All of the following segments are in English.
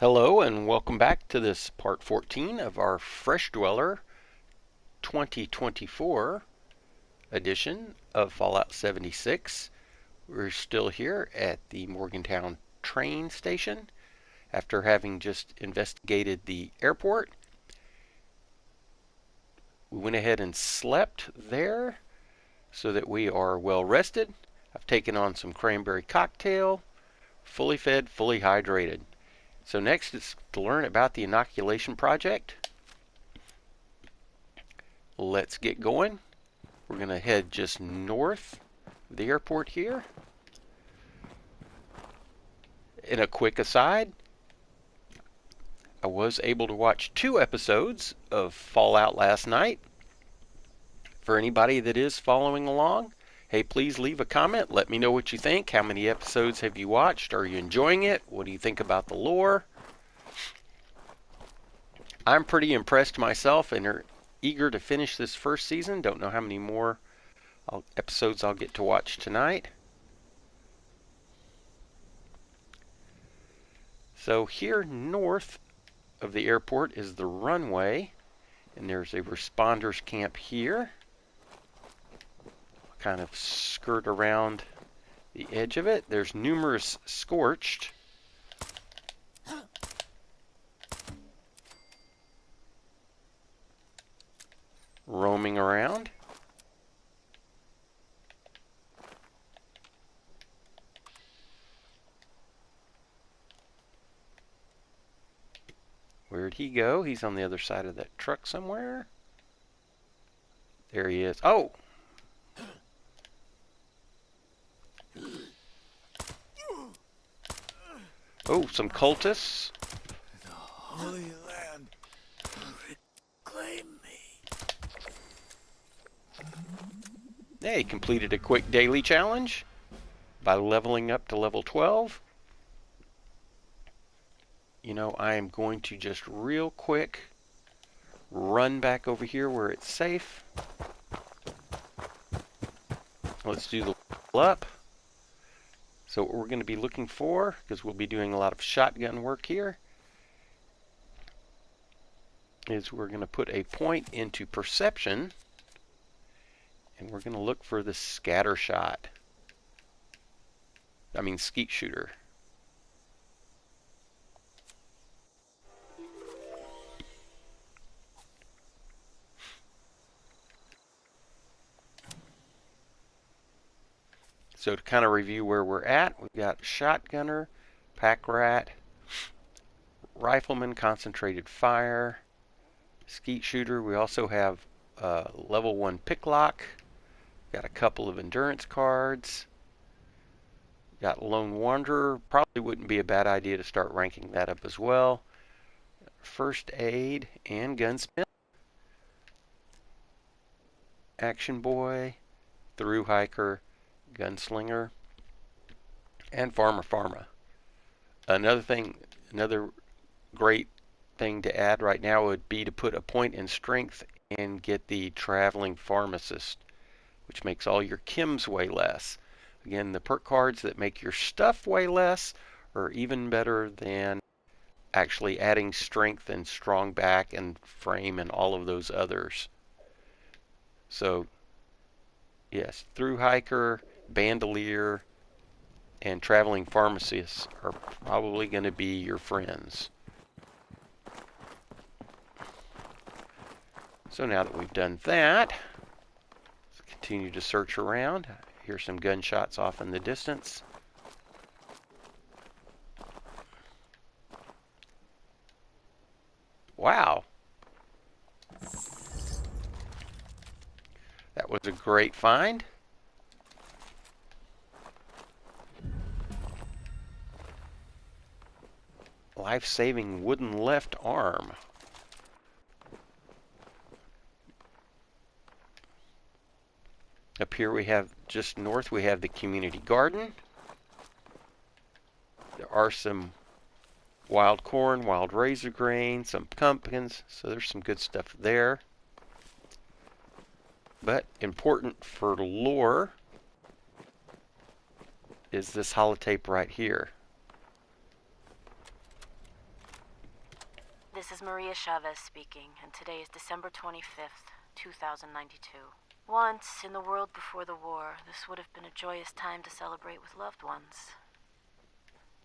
Hello and welcome back to this part 14 of our Fresh Dweller 2024 edition of Fallout 76. We're still here at the Morgantown train station after having just investigated the airport. We went ahead and slept there so that we are well rested. I've taken on some cranberry cocktail, fully fed, fully hydrated. So next is to learn about the Inoculation Project. Let's get going. We're going to head just north of the airport here. In a quick aside, I was able to watch 2 episodes of Fallout last night. For anybody that is following along, hey, please leave a comment. Let me know what you think. How many episodes have you watched? Are you enjoying it? What do you think about the lore? I'm pretty impressed myself and are eager to finish this first season. Don't know how many more episodes I'll get to watch tonight. So here north of the airport is the runway, and there's a responders camp here. Kind of skirt around the edge of it. There's numerous scorched. Roaming around. Where'd he go? He's on the other side of that truck somewhere. There he is. Oh! Oh, some cultists. The Holy Land, reclaim me. They completed a quick daily challenge by leveling up to level 12. You know, I am going to just real quick run back over here where it's safe. Let's do the level up. So what we're going to be looking for, because we'll be doing a lot of shotgun work here, is we're going to put a point into perception, and we're going to look for the scatter shot. I mean skeet shooter. So to kind of review where we're at, we've got shotgunner, pack rat, rifleman, concentrated fire, skeet shooter. We also have level 1 picklock. Got a couple of endurance cards. Got lone wanderer. Probably wouldn't be a bad idea to start ranking that up as well. First aid and gunsmith. Action boy, through hiker, gunslinger, and farmer. Another great thing to add right now would be to put a point in strength and get the traveling pharmacist, which makes all your chems weigh less. Again, the perk cards that make your stuff weigh less are even better than actually adding strength and strong back and frame and all of those others. So yes, through hiker, bandolier, and traveling pharmacists are probably going to be your friends. So now that we've done that, let's continue to search around. Hear some gunshots off in the distance. Wow. That was a great find. Life-saving wooden left arm. Up here we have, just north, we have the community garden. There are some wild corn, wild razor grain, some pumpkins, so there's some good stuff there. But important for lore is this holotape right here. This is Maria Chavez speaking, and today is December 25th, 2092. Once, in the world before the war, this would have been a joyous time to celebrate with loved ones.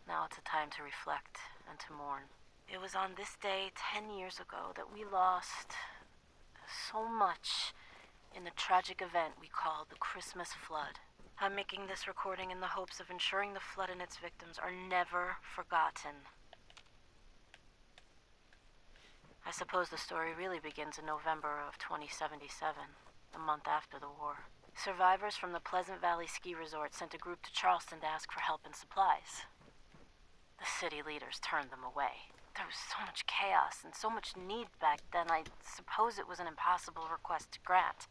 Now it's a time to reflect and to mourn. It was on this day 10 years ago that we lost so much in the tragic event we call the Christmas flood. I'm making this recording in the hopes of ensuring the flood and its victims are never forgotten. I suppose the story really begins in November of 2077, a month after the war. Survivors from the Pleasant Valley Ski Resort sent a group to Charleston to ask for help and supplies. The city leaders turned them away. There was so much chaos and so much need back then, I suppose it was an impossible request to grant.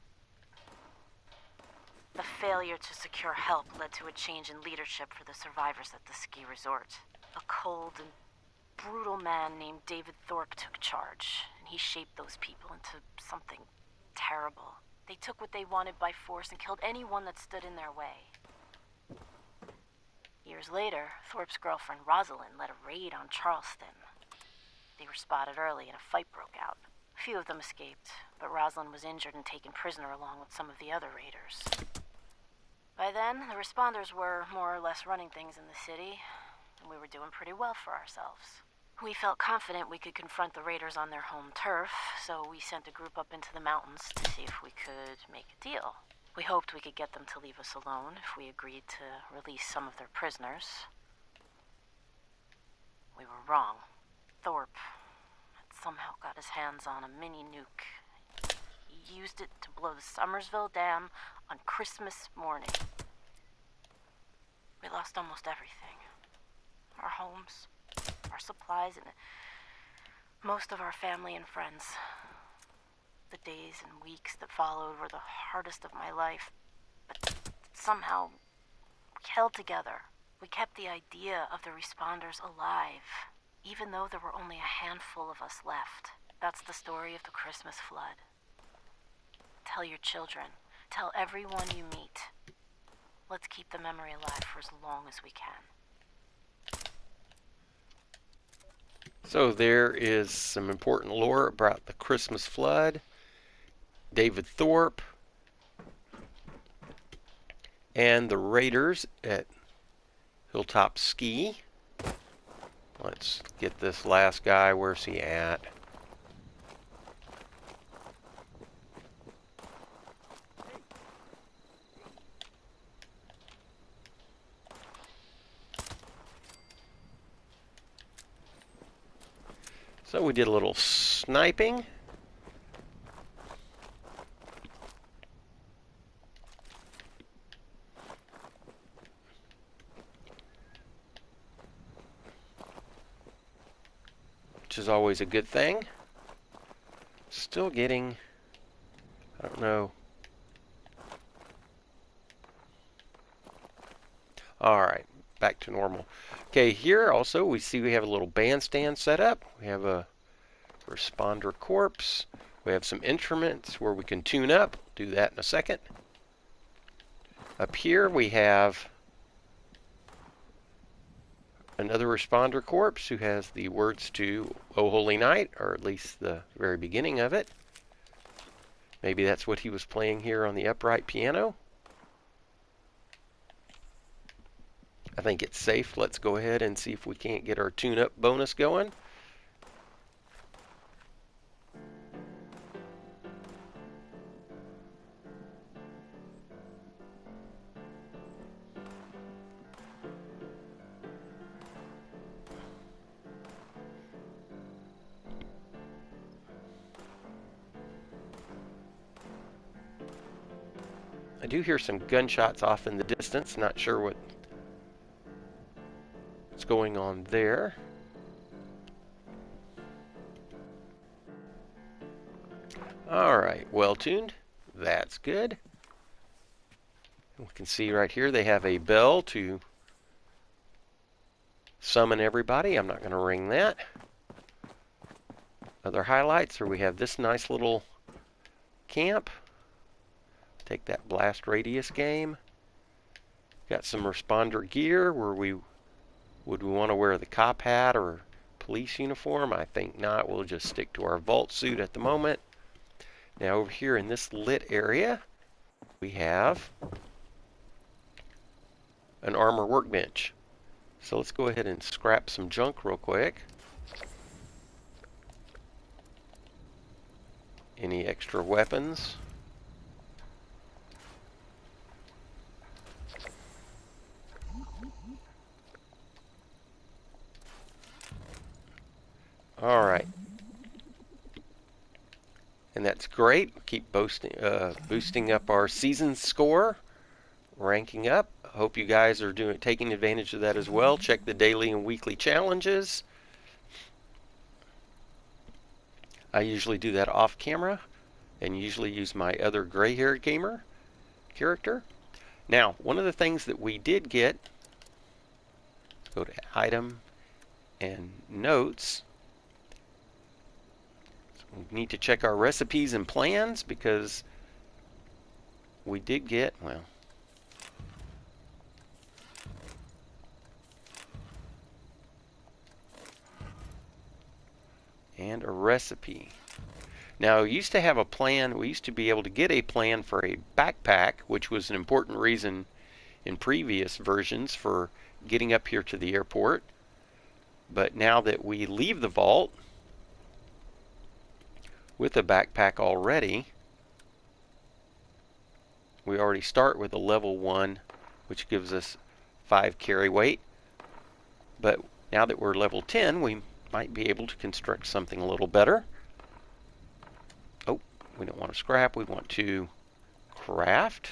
The failure to secure help led to a change in leadership for the survivors at the ski resort. A cold and brutal man named David Thorpe took charge, and he shaped those people into something terrible. They took what they wanted by force and killed anyone that stood in their way. Years later, Thorpe's girlfriend Rosalind led a raid on Charleston. They were spotted early and a fight broke out. A few of them escaped, but Rosalind was injured and taken prisoner along with some of the other raiders. By then, the responders were more or less running things in the city, and we were doing pretty well for ourselves. We felt confident we could confront the raiders on their home turf, so we sent a group up into the mountains to see if we could make a deal. We hoped we could get them to leave us alone if we agreed to release some of their prisoners. We were wrong. Thorpe had somehow got his hands on a mini nuke. He used it to blow the Somersville Dam on Christmas morning. We lost almost everything. Our homes, our supplies, and most of our family and friends. The days and weeks that followed were the hardest of my life, but somehow we held together. We kept the idea of the responders alive, even though there were only a handful of us left. That's the story of the Christmas flood. Tell your children. Tell everyone you meet. Let's keep the memory alive for as long as we can. So there is some important lore about the Christmas flood, David Thorpe, and the raiders at Hilltop Ski. Let's get this last guy. Where's he at? So we did a little sniping. Which is always a good thing. Still getting, I don't know. Alright, back to normal. Okay, here also we see we have a little bandstand set up. We have a responder corpse. We have some instruments where we can tune up. Do that in a second. Up here we have another responder corpse who has the words to O Holy Night, or at least the very beginning of it. Maybe that's what he was playing here on the upright piano. I think it's safe. Let's go ahead and see if we can't get our tune-up bonus going. I do hear some gunshots off in the distance. Not sure what's going on there. Alright, well tuned. That's good. We can see right here they have a bell to summon everybody. I'm not going to ring that. Other highlights are we have this nice little camp. Take that blast radius game. Got some responder gear where we want to wear the cop hat or police uniform? I think not. We'll just stick to our vault suit at the moment. Now over here in this lit area, we have an armor workbench. So let's go ahead and scrap some junk real quick. Any extra weapons? Alright. And that's great. Keep boosting up our season score, ranking up. Hope you guys are taking advantage of that as well. Check the daily and weekly challenges. I usually do that off camera and usually use my other gray-haired gamer character. Now, one of the things that we did get, let's go to item and notes. We need to check our recipes and plans because we did get, well, and a recipe. Now, we used to have a plan. We used to be able to get a plan for a backpack, which was an important reason in previous versions for getting up here to the airport. But now that we leave the vault with a backpack already, we already start with a level 1, which gives us 5 carry weight. But now that we're level 10, we might be able to construct something a little better. Oh, we don't want to scrap, we want to craft.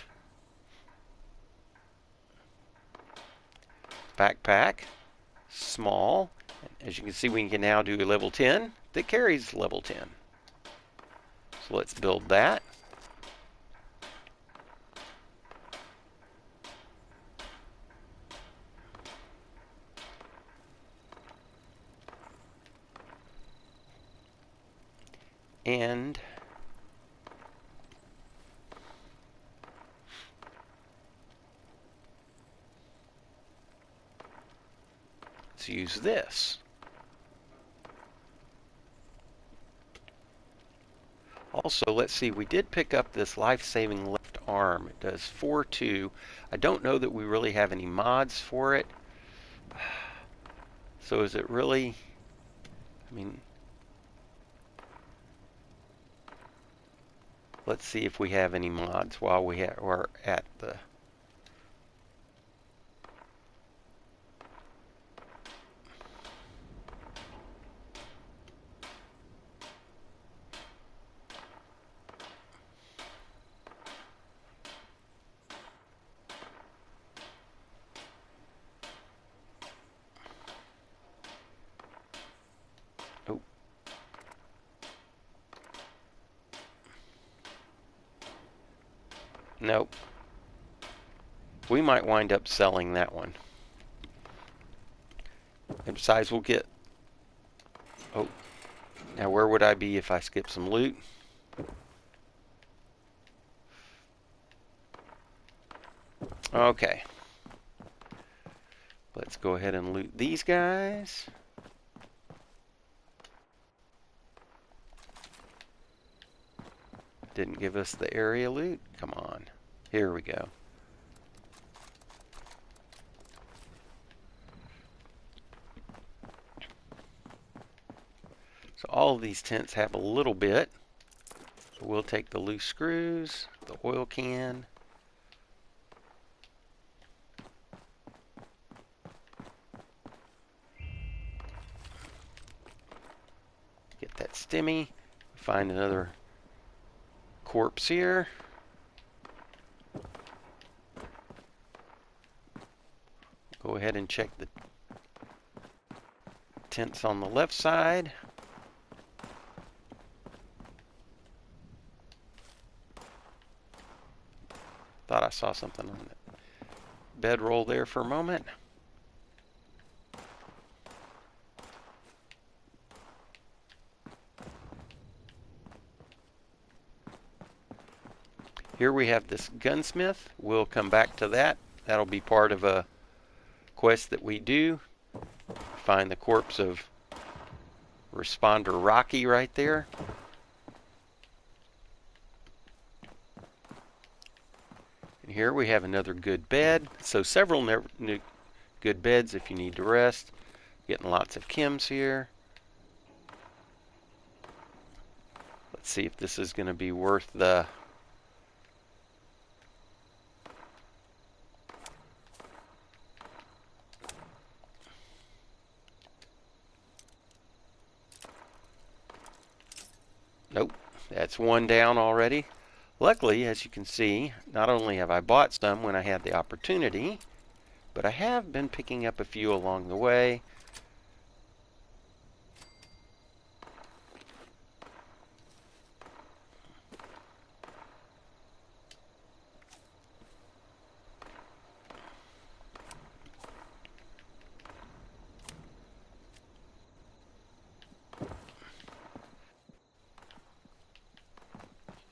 Backpack, small. As you can see, we can now do a level 10 that carries level 10. So let's build that. And let's use this. Also, let's see, we did pick up this life-saving left arm. It does 4-2. I don't know that we really have any mods for it. So is it really, I mean, let's see if we have any mods while we are at the... Oh. Nope. We might wind up selling that one. And besides, we'll get... Oh. Now where would I be if I skip some loot? Okay. Let's go ahead and loot these guys. Didn't give us the area loot. Come on. Here we go. So all of these tents have a little bit. So we'll take the loose screws, the oil can. Get that stimmy. Find another corpse here. Go ahead and check the tents on the left side. Thought I saw something on the bedroll there for a moment. Here we have this gunsmith. We'll come back to that. That'll be part of a quest that we do. Find the corpse of Responder Rocky right there. And here we have another good bed. So several good beds if you need to rest. Getting lots of chems here. Let's see if this is going to be worth the... Nope, that's one down already. Luckily, as you can see, not only have I bought some when I had the opportunity, but I have been picking up a few along the way.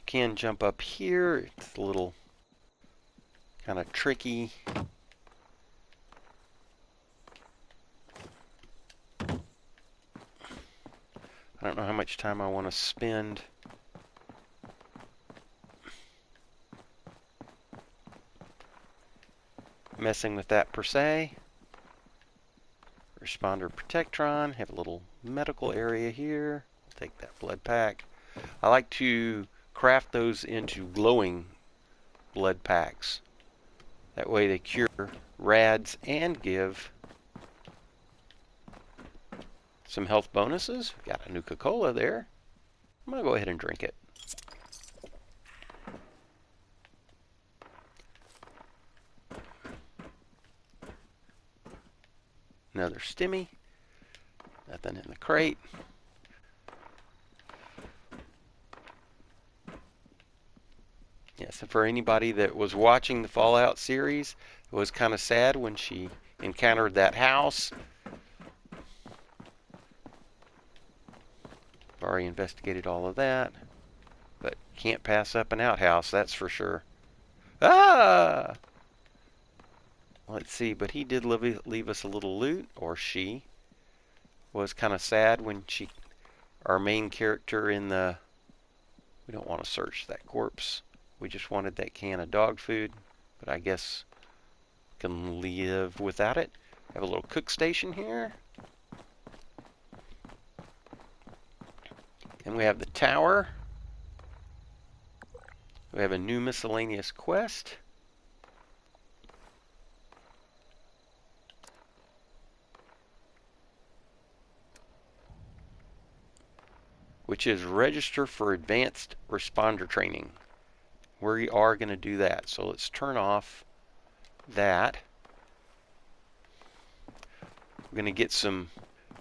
Can jump up here. It's a little kind of tricky. I don't know how much time I want to spend messing with that per se. Responder Protectron. Have a little medical area here. Take that blood pack. I like to craft those into glowing blood packs. That way they cure rads and give some health bonuses. We've got a Nuka-Cola there. I'm going to go ahead and drink it. Another stimmy. Nothing in the crate. Yes, and for anybody that was watching the Fallout series, it was kind of sad when she encountered that house. I've already investigated all of that, but can't pass up an outhouse, that's for sure. Ah! Let's see, but he did leave us a little loot, or she. Was kind of sad when our main character in the... We don't want to search that corpse. We just wanted that can of dog food, but I guess can live without it. Have a little cook station here. And we have the tower. We have a new miscellaneous quest. Which is register for advanced responder training. We are going to do that. So let's turn off that. We're going to get some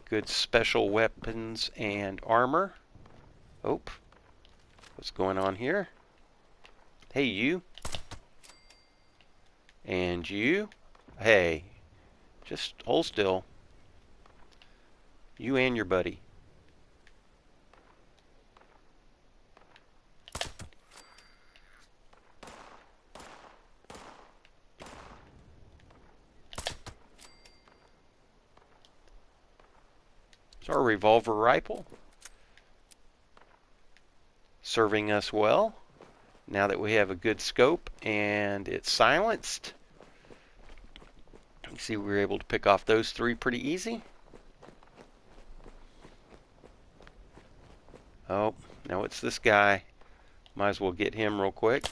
good special weapons and armor. Oh, what's going on here? Hey, you. And you. Hey, just hold still. You and your buddy. Our revolver rifle serving us well now that we have a good scope and it's silenced. You see we were able to pick off those three pretty easy. Oh, now it's this guy. Might as well get him real quick.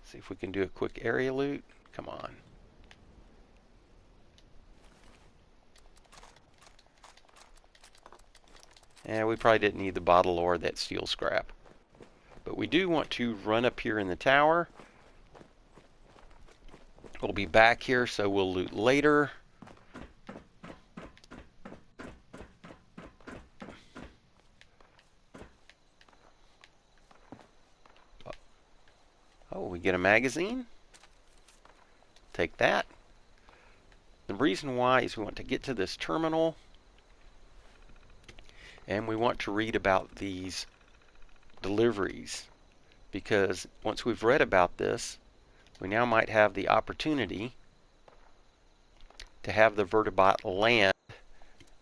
See if we can do a quick area loot. Come on. And we probably didn't need the bottle or that steel scrap. But we do want to run up here in the tower. We'll be back here, so we'll loot later. Oh, we get a magazine. Take that. The reason why is we want to get to this terminal and we want to read about these deliveries, because once we've read about this, we now might have the opportunity to have the vertibot land.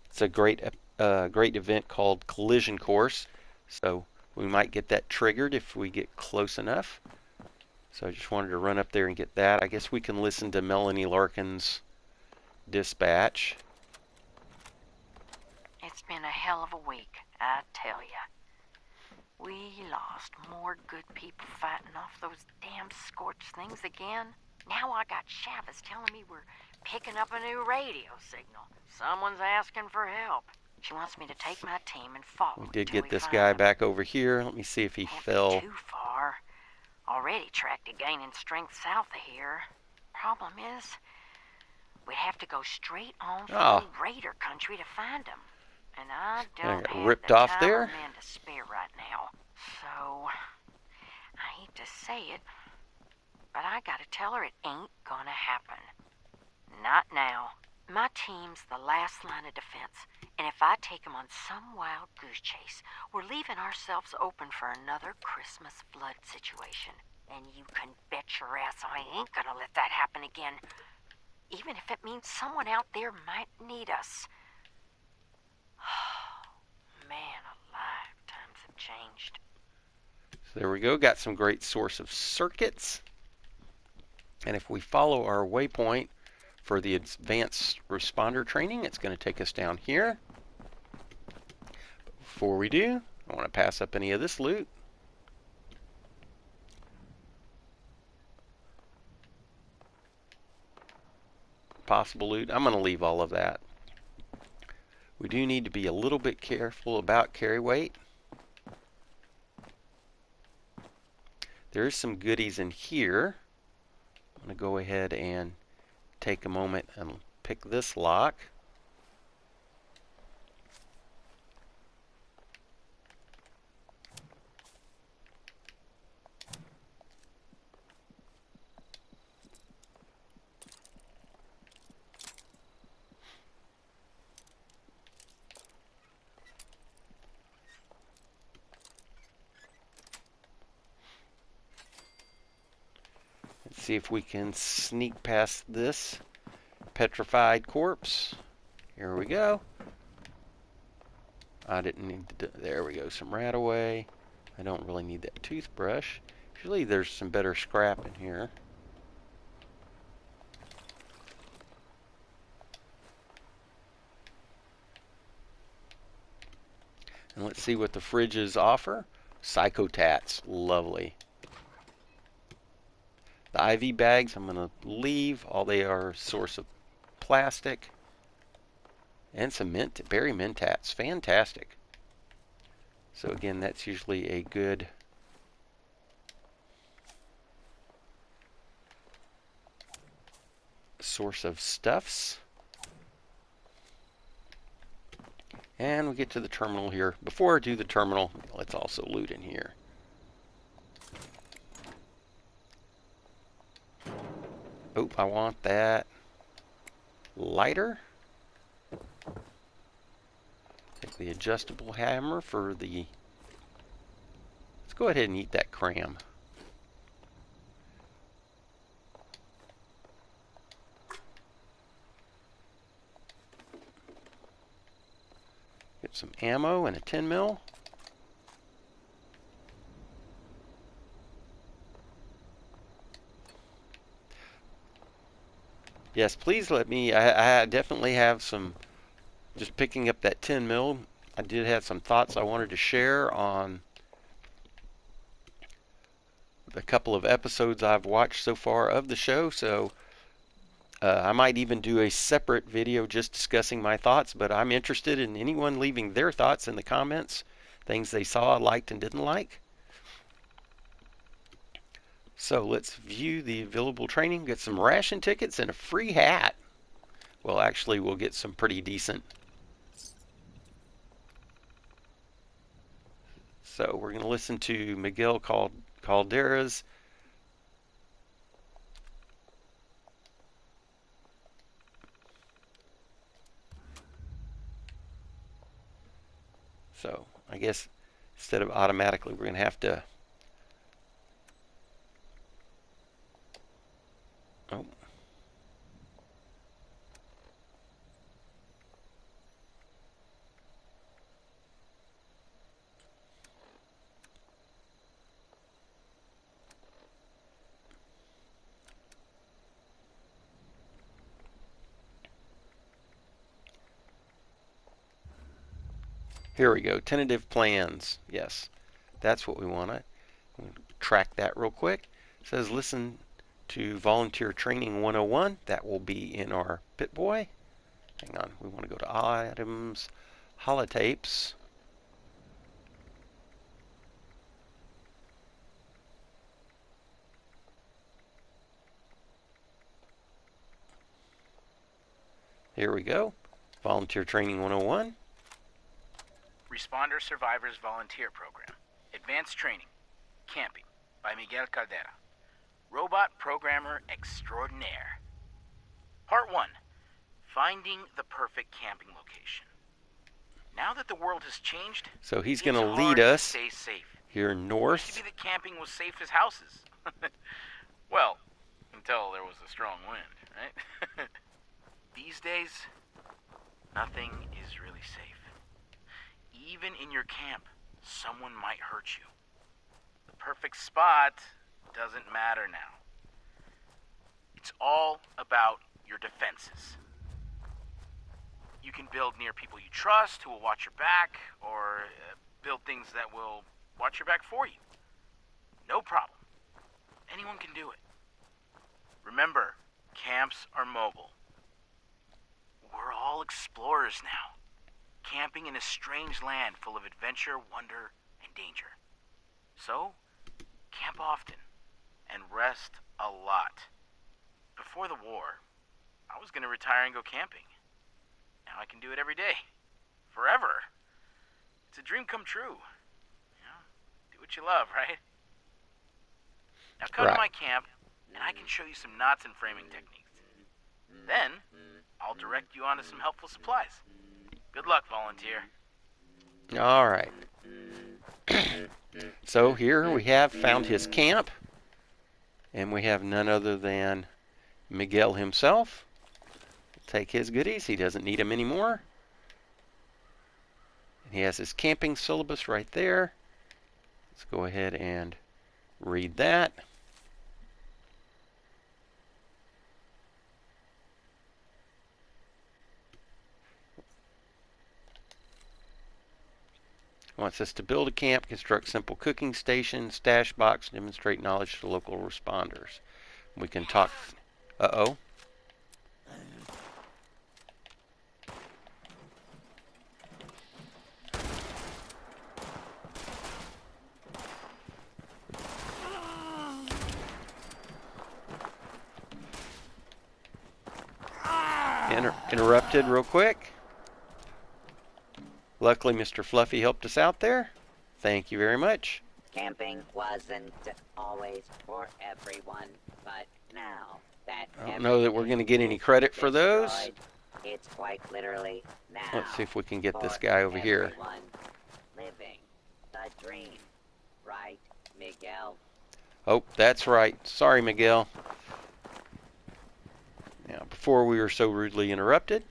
It's a great event called Collision Course, so we might get that triggered if we get close enough. So I just wanted to run up there and get that. I guess we can listen to Melanie Larkin's dispatch. It's been a hell of a week, I tell ya. We lost more good people fighting off those damn scorched things again. Now I got Chavez telling me we're picking up a new radio signal. Someone's asking for help. She wants me to take my team and follow. We did get this guy back over here. Let me see if he fell. Too far. Already tracked a gaining strength south of here. Problem is, we'd have to go straight on through Raider country to find him. And I don't have ripped the off time there. or men to spare right now. So, I hate to say it, but I gotta tell her it ain't gonna happen. Not now. My team's the last line of defense, and if I take them on some wild goose chase, we're leaving ourselves open for another Christmas flood situation. And you can bet your ass I ain't gonna let that happen again, even if it means someone out there might need us. Man alive, times have changed. So there we go, got some great source of circuits. And if we follow our waypoint for the advanced responder training, it's going to take us down here. But before we do, I want to pass up any of this loot. Possible loot, I'm going to leave all of that. We do need to be a little bit careful about carry weight. There is some goodies in here. I'm going to go ahead and take a moment and pick this lock. Let's see if we can sneak past this petrified corpse. Here we go. I didn't need to do, there we go, some rat away. I don't really need that toothbrush. Usually there's some better scrap in here. And let's see what the fridges offer. Psychotats, lovely. The IV bags I'm going to leave. All they are a source of plastic. And some berry mentats. Fantastic. So again, that's usually a good source of stuffs. And we get to the terminal here. Before I do the terminal, let's also loot in here. Oh, I want that lighter. Take the adjustable hammer for the... Let's go ahead and eat that cram. Get some ammo and a 10 mil. Yes, please let me, I definitely have some, just picking up that 10 mil, I did have some thoughts I wanted to share on the couple of episodes I've watched so far of the show, so I might even do a separate video just discussing my thoughts, but I'm interested in anyone leaving their thoughts in the comments, things they saw, liked, and didn't like. So let's view the available training, get some ration tickets and a free hat. Well, actually, we'll get some pretty decent. So we're going to listen to Miguel Caldera's So I guess instead of automatically, we're going to have to Here we go. Tentative plans. Yes, that's what we want. We'll track that real quick. It says listen to Volunteer Training 101. That will be in our Pip-Boy. Hang on. We want to go to items, holotapes. Here we go. Volunteer Training 101. Responder Survivors Volunteer Program. Advanced Training. Camping by Miguel Caldera. Robot Programmer Extraordinaire. Part 1. Finding the perfect camping location. Now that the world has changed, So he's it's going to hard lead to us stay safe. here Used to north. be that camping was safe as houses. Well, until there was a strong wind, right? These days, nothing is really safe. Even in your camp, someone might hurt you. The perfect spot doesn't matter now. It's all about your defenses. You can build near people you trust who will watch your back, or build things that will watch your back for you. No problem. Anyone can do it. Remember, camps are mobile. We're all explorers now, camping in a strange land full of adventure, wonder, and danger. So, camp often, and rest a lot. Before the war, I was going to retire and go camping. Now I can do it every day. Forever. It's a dream come true. You know, do what you love, right? Now come to my camp, and I can show you some knots and framing techniques. Then, I'll direct you onto some helpful supplies. Good luck, volunteer. All right. So here we have found his camp, and we have none other than Miguel himself. Take his goodies. He doesn't need them anymore. He has his camping syllabus right there. Let's go ahead and read that. Wants us to build a camp, construct simple cooking station, stash box, demonstrate knowledge to local responders. We can talk. Uh-oh. Interrupted real quick. Luckily, Mr. Fluffy helped us out there. Thank you very much. Camping wasn't always for everyone, but now that I don't know that we're going to get any credit for those. It's quite literally now. Let's see if we can get this guy over here. Living the dream, right, Miguel? Oh, that's right. Sorry, Miguel. Now, before we were so rudely interrupted,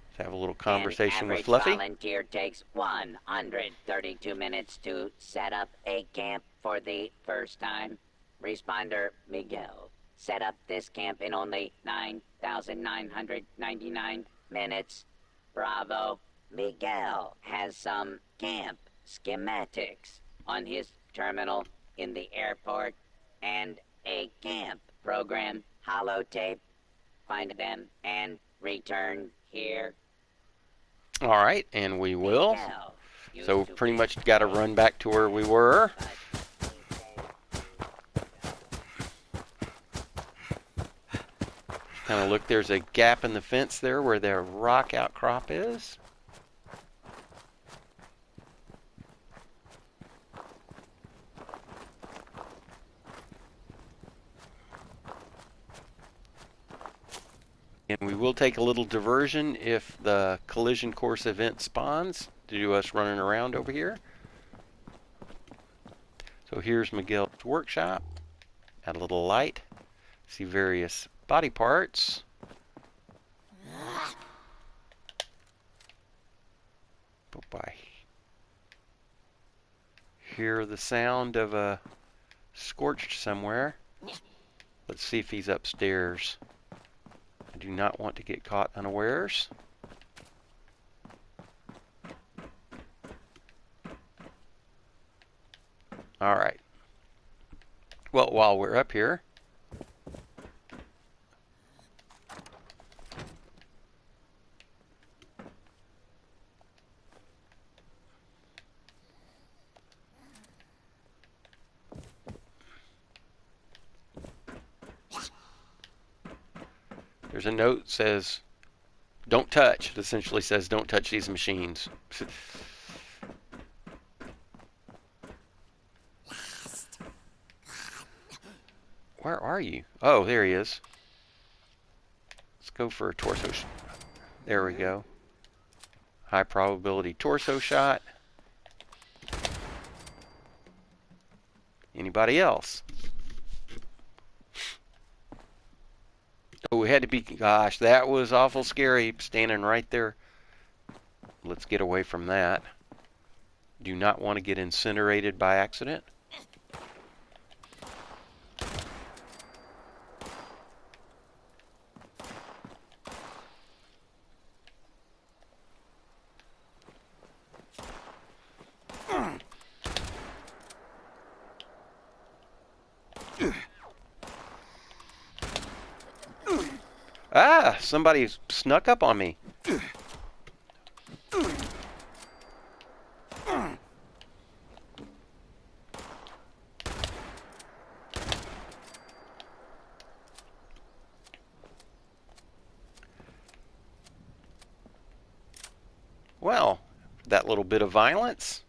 let's have a little conversation with Fluffy. An average volunteer takes 132 minutes to set up a camp for the first time. Responder Miguel set up this camp in only 9,999 minutes. Bravo. Miguel has some camp schematics on his terminal in the airport and a camp program holotape. Find them and return here. All right, and we will. So pretty much got to run back to where we were. Kind of look, there's a gap in the fence there where their rock outcrop is. And we will take a little diversion if the collision course event spawns due to us running around over here. So here's Miguel's workshop. Add a little light. See various body parts. Bye-bye. Hear the sound of a scorched somewhere. Let's see if he's upstairs. I do not want to get caught unawares. All right. Well, while we're up here, there's a note that says, don't touch. It essentially says, don't touch these machines. Where are you? Oh, there he is. Let's go for a torso shot. There we go. High probability torso shot. Anybody else? Oh, we had to be, gosh, that was awful scary, standing right there. Let's get away from that. Do not want to get incinerated by accident. Ah, somebody snuck up on me. Well, that little bit of violence.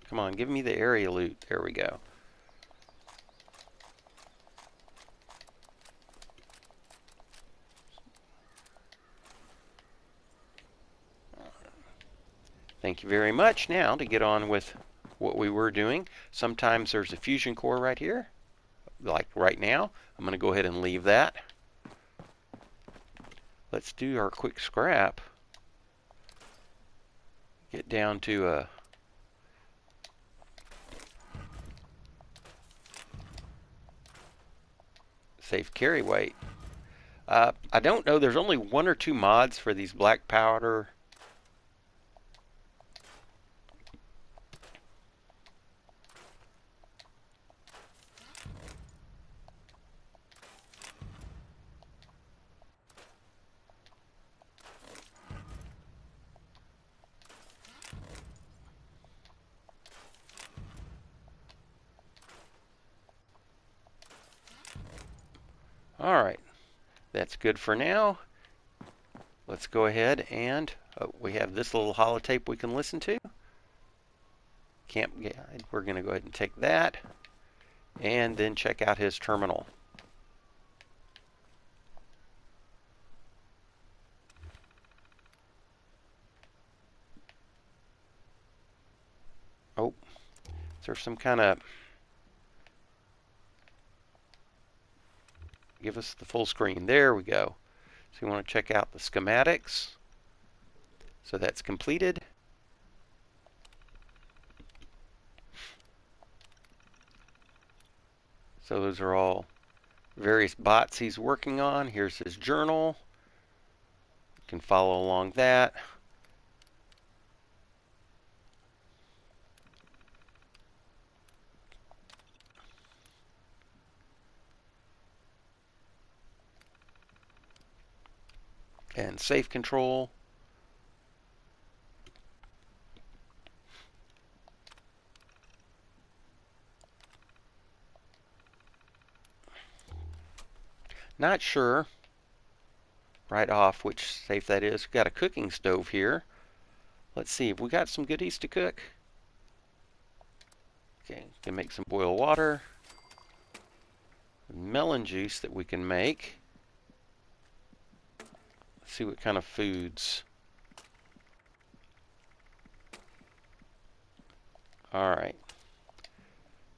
Come on, give me the area loot. There we go. Thank you very much. Now to get on with what we were doing. Sometimes there's a fusion core right here, like right now. I'm going to go ahead and leave that. Let's do our quick scrap. Get down to a safe carry weight. I don't know. There's only 1 or 2 mods for these black powder. All right, that's good for now. Let's go ahead and we have this little holotape we can listen to. Camp guide. We're going to go ahead and take that and then check out his terminal. Oh, is there some kind of... Give us the full screen. There we go. So you want to check out the schematics. So that's completed. So those are all various bots he's working on. Here's his journal. You can follow along that. And safe control. Not sure right off which safe that is. We've got a cooking stove here. Let's see if we got some goodies to cook. Okay, can make some boiled water. Melon juice that we can make. Let's see what kind of foods. Alright.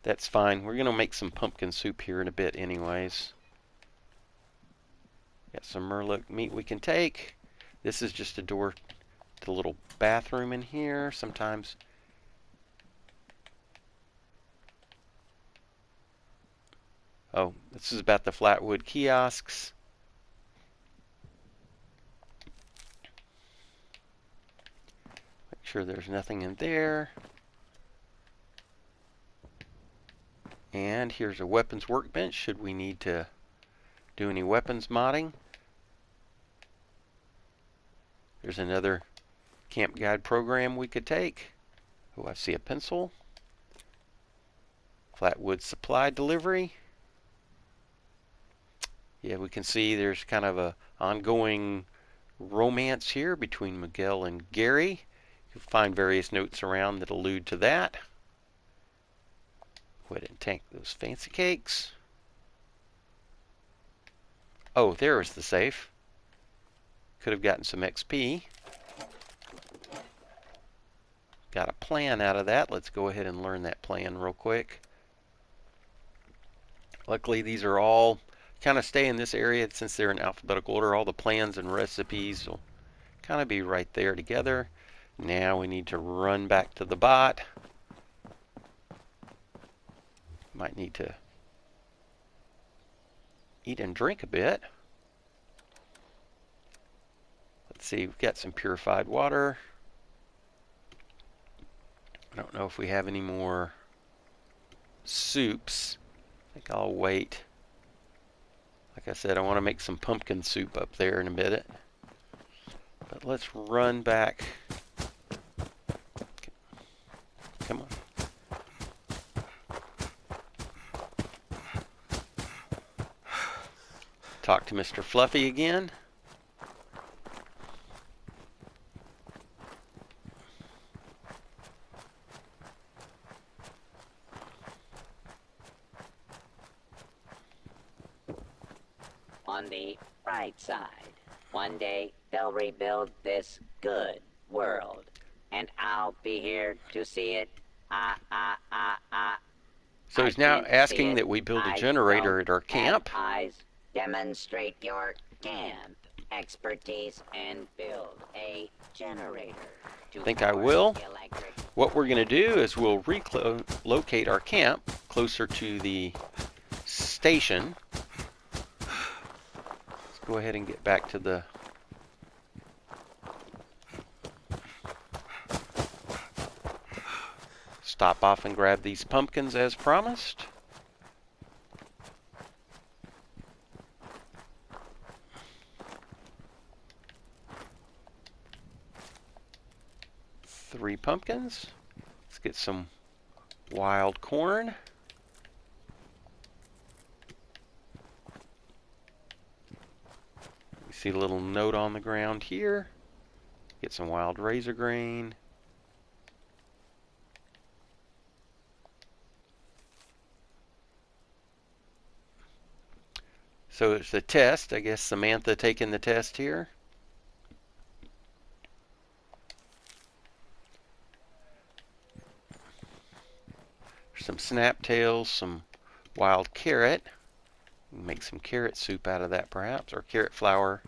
That's fine. We're going to make some pumpkin soup here in a bit anyways. Got some merlot meat we can take. This is just a door to the little bathroom in here. Sometimes. Oh, this is about the flatwood kiosks. sure there's nothing in there. And here's a weapons workbench should we need to do any weapons modding. There's another camp guide program we could take. Oh, I see a pencil. Flatwood supply delivery. Yeah, we can see there's kind of a ongoing romance here between Miguel and Gary. You'll find various notes around that allude to that. Go ahead and tank those fancy cakes. Oh, there was the safe. Could have gotten some XP. Got a plan out of that. Let's go ahead and learn that plan real quick. Luckily, these are all kind of stay in this area since they're in alphabetical order. All the plans and recipes will kind of be right there together. Now we need to run back to the bot. Might need to eat and drink a bit. Let's see, we've got some purified water. I don't know if we have any more soups. I think I'll wait. Like I said, I want to make some pumpkin soup up there in a minute. But let's run back. Come on. Talk to Mr. Fluffy again. On the bright side, one day they'll rebuild this good world, and I'll be here to see it. So he's now asking that we build a generator at our camp. Eyes, demonstrate your camp expertise and build a generator. I think I will. What we're going to do is we'll relocate our camp closer to the station. Let's go ahead and get back to the stop off and grab these pumpkins as promised. Three pumpkins. Let's get some wild corn. We see a little note on the ground here. Get some wild razor grain. So it's a test. I guess Samantha taking the test here. Some snaptails, some wild carrot. Make some carrot soup out of that perhaps, or carrot flour.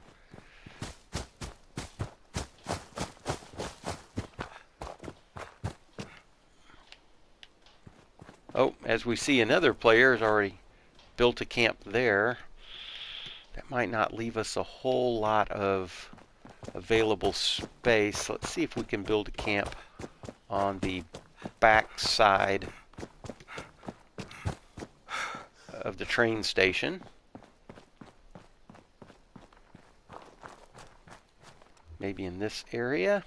Oh, as we see, another player has already built a camp there. That might not leave us a whole lot of available space. Let's see if we can build a camp on the back side of the train station. Maybe in this area.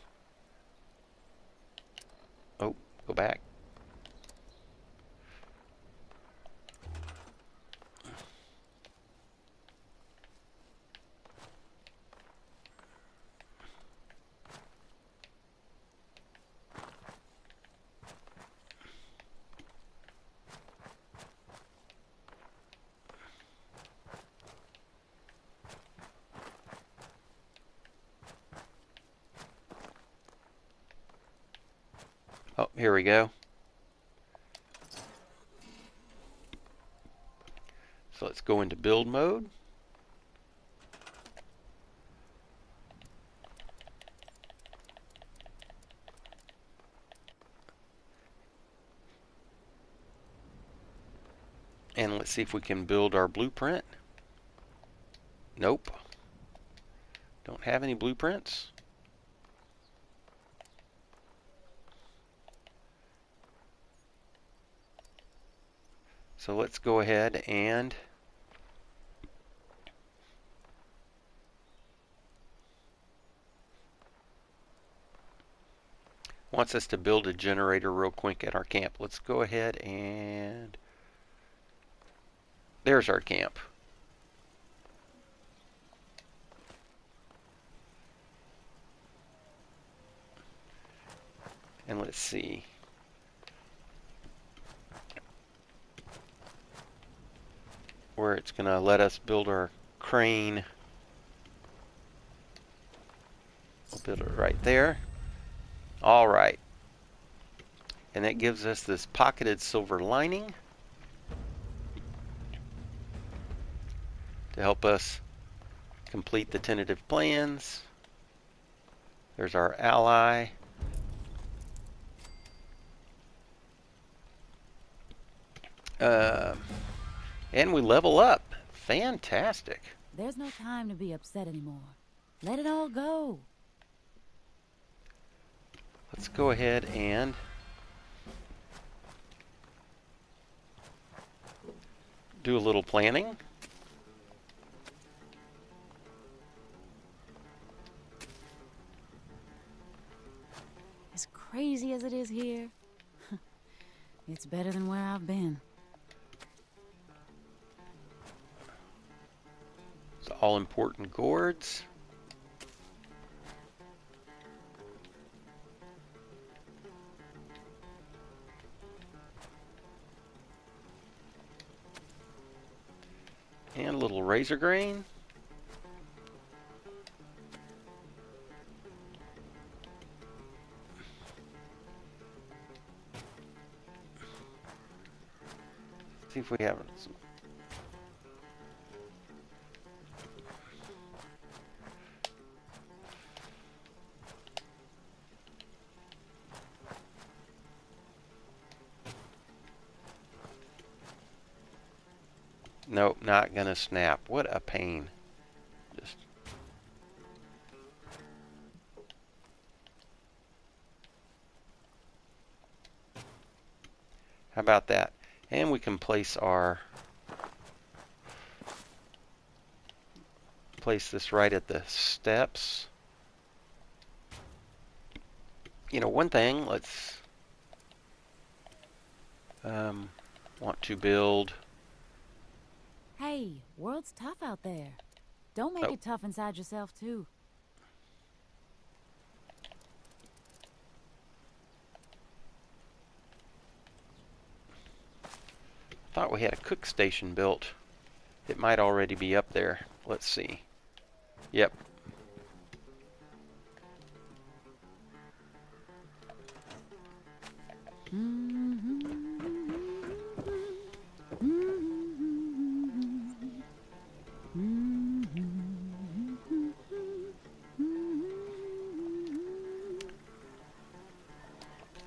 Oh, go back. Oh, here we go. So let's go into build mode. And let's see if we can build our blueprint. Nope. Don't have any blueprints. So let's go ahead and wants us to build a generator real quick at our camp. Let's go ahead and there's our camp. And let's see. Where it's going to let us build our crane. We'll build it right there. All right. And that gives us this pocketed silver lining to help us complete the tentative plans. There's our ally. And we level up. Fantastic. There's no time to be upset anymore. Let it all go. Let's go ahead and do a little planning. As crazy as it is here, it's better than where I've been. It's all important gourds. And a little razor grain. See if we have some. Nope, not gonna snap. What a pain. Just how about that? And we can place this right at the steps. You know, one thing, let's want to build. Hey, world's tough out there. Don't make it tough inside yourself, too. Thought we had a cook station built. It might already be up there. Let's see. Yep.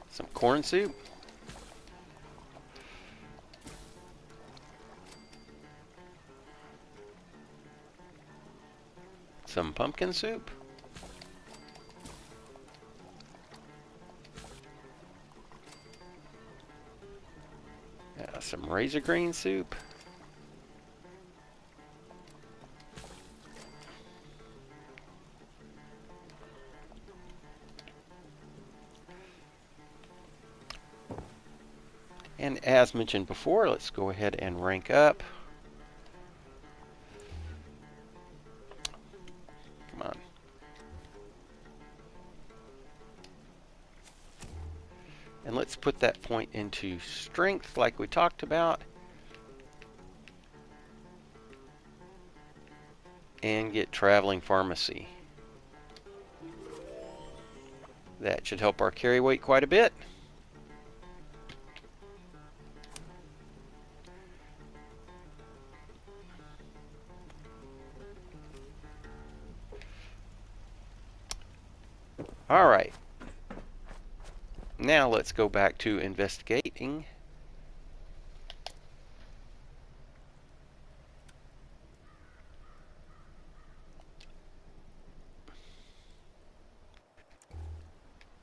Some corn soup. Some pumpkin soup. Some razor green soup. And as mentioned before, let's go ahead and rank up. Come on. And let's put that point into strength like we talked about. And get traveling pharmacy. That should help our carry weight quite a bit. All right. Now let's go back to investigating.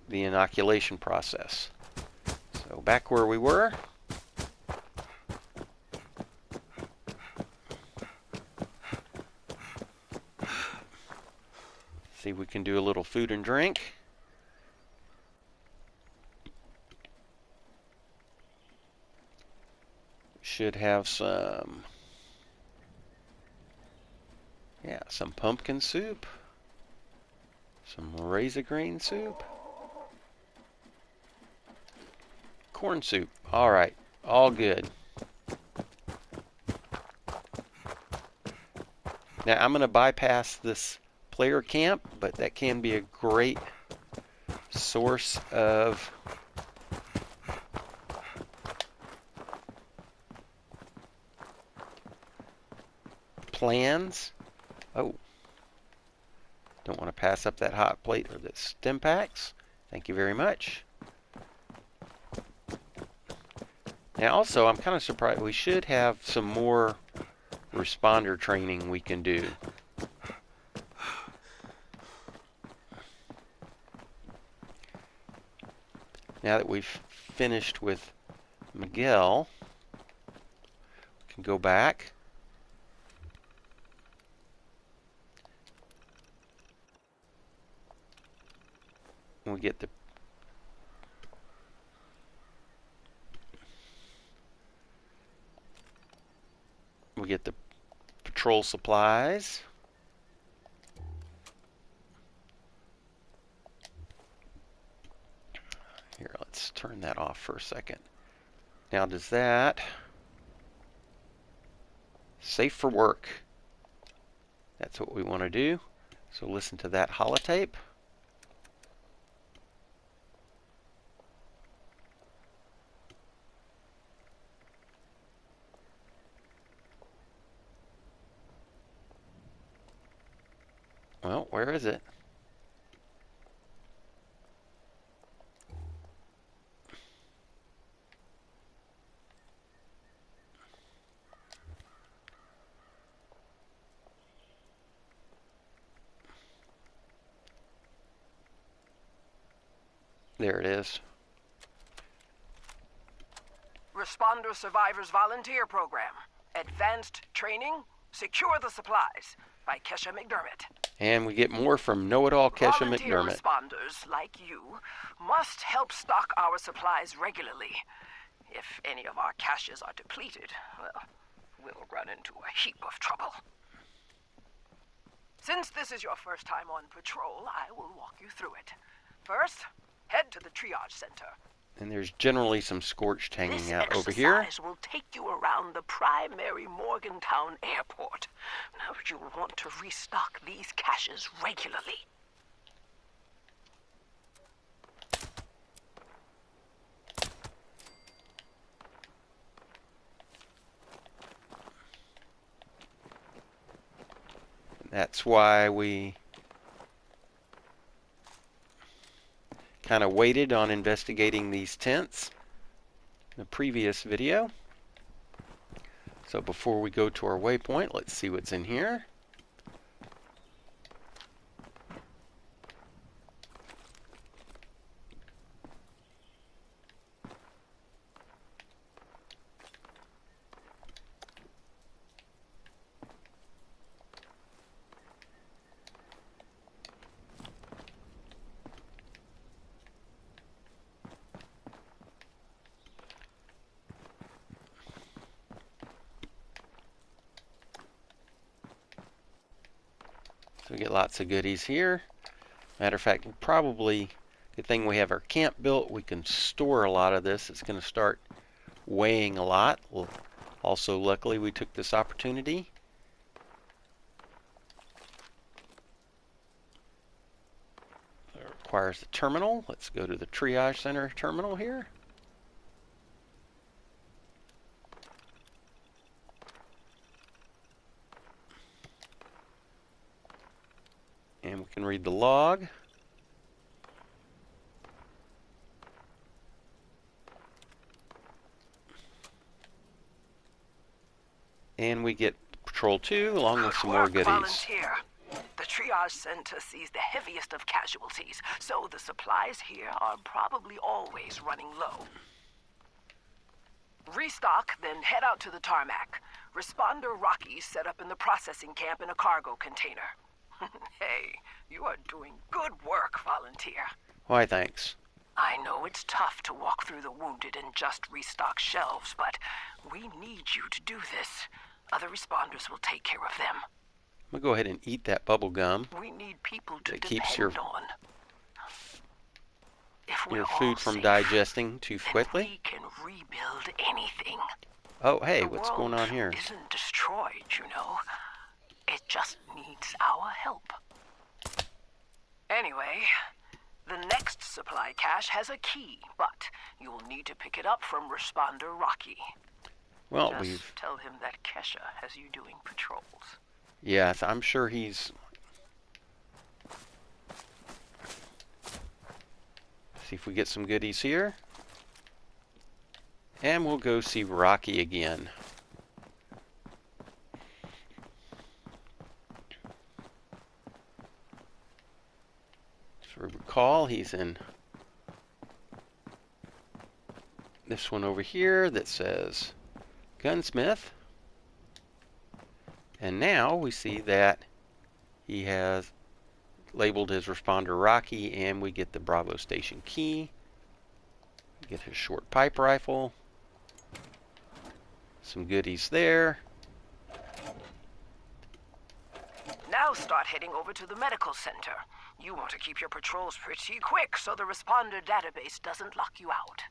The inoculation process. So back where we were. See if we can do a little food and drink. Should have some, yeah, some pumpkin soup, some raisin green soup, corn soup. All right, all good. Now I'm going to bypass this player camp, but that can be a great source of plans. Oh, don't want to pass up that hot plate or the stim packs. Thank you very much. Now also, I'm kind of surprised. We should have some more responder training we can do. Now that we've finished with Miguel, we can go back. We get the patrol supplies. Here, let's turn that off for a second. Now, does that safe for work? That's what we want to do. So listen to that holotape. Well, where is it? There it is. Responder Survivors Volunteer Program. Advanced Training. Secure the Supplies by Kesha McDermott. And we get more from Know-It-All Kesha Volunteer McDermott. responders like you must help stock our supplies regularly. If any of our caches are depleted, well, we'll run into a heap of trouble. Since this is your first time on patrol, I will walk you through it. First, head to the triage center. And there's generally some scorched hanging This out over here. exercise will take you around the primary Morgantown Airport. Now you'll want to restock these caches regularly. That's why we kind of waited on investigating these tents in the previous video. So before we go to our waypoint, let's see what's in here. So we get lots of goodies here. Matter of fact, probably, good thing we have our camp built, we can store a lot of this. It's going to start weighing a lot. Well, also, luckily, we took this opportunity. It requires the terminal. Let's go to the triage center terminal here. And we can read the log. And we get Patrol 2 along with some more Good work, goodies. volunteer. The triage center sees the heaviest of casualties, so the supplies here are probably always running low. Restock, then head out to the tarmac. Responder Rocky's set up in the processing camp in a cargo container. Hey, you are doing good work, volunteer. Why, thanks. I know it's tough to walk through the wounded and just restock shelves, but we need you to do this. Other responders will take care of them. I'm going to go ahead and eat that bubble gum. We need people to That depend keeps your on. If we're food all from safe, digesting too then quickly. we can rebuild anything. Oh, hey, The what's going on here? world isn't destroyed, you know. It just needs our help. Anyway, the next supply cache has a key, but you'll need to pick it up from Responder Rocky. Well, Just tell him that Kesha has you doing patrols. yes, I'm sure he's... See if we get some goodies here. And we'll go see Rocky again. So recall, he's in this one over here that says Gunsmith. And now we see that he has labeled his responder Rocky, and we get the Bravo Station key. We get his short pipe rifle. Some goodies there. Now start heading over to the medical center. You want to keep your patrols pretty quick so the responder database doesn't lock you out.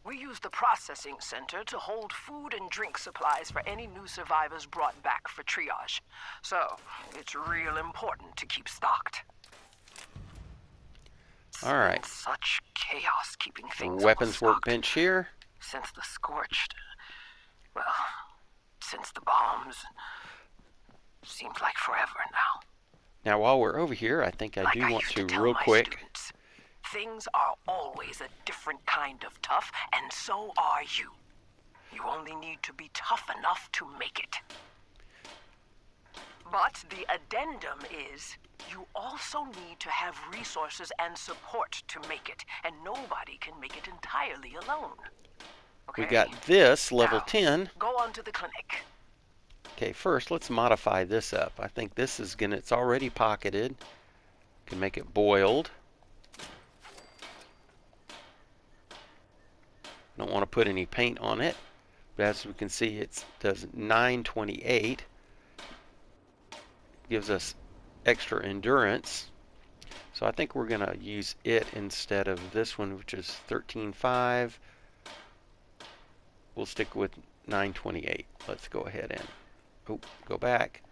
We use the processing center to hold food and drink supplies for any new survivors brought back for triage. So, it's real important to keep stocked. All right. Such chaos keeping The things weapons well-stocked. workbench here. Since the scorched, well, since the bombs, seems like forever now. Now, while we're over here, I think I Like do I want used to, tell real my quick, students, things are always a different kind of tough, and so are you. You only need to be tough enough to make it. But the addendum is, you also need to have resources and support to make it, and nobody can make it entirely alone. Okay? we got this, level Now, 10. Go on to the clinic. Okay, first let's modify this up. I think this is gonna, it's already pocketed. Can make it boiled. Don't want to put any paint on it. But as we can see, it does 928. Gives us extra endurance. So I think we're gonna use it instead of this one, which is 13.5. We'll stick with 928. Let's go ahead and go back.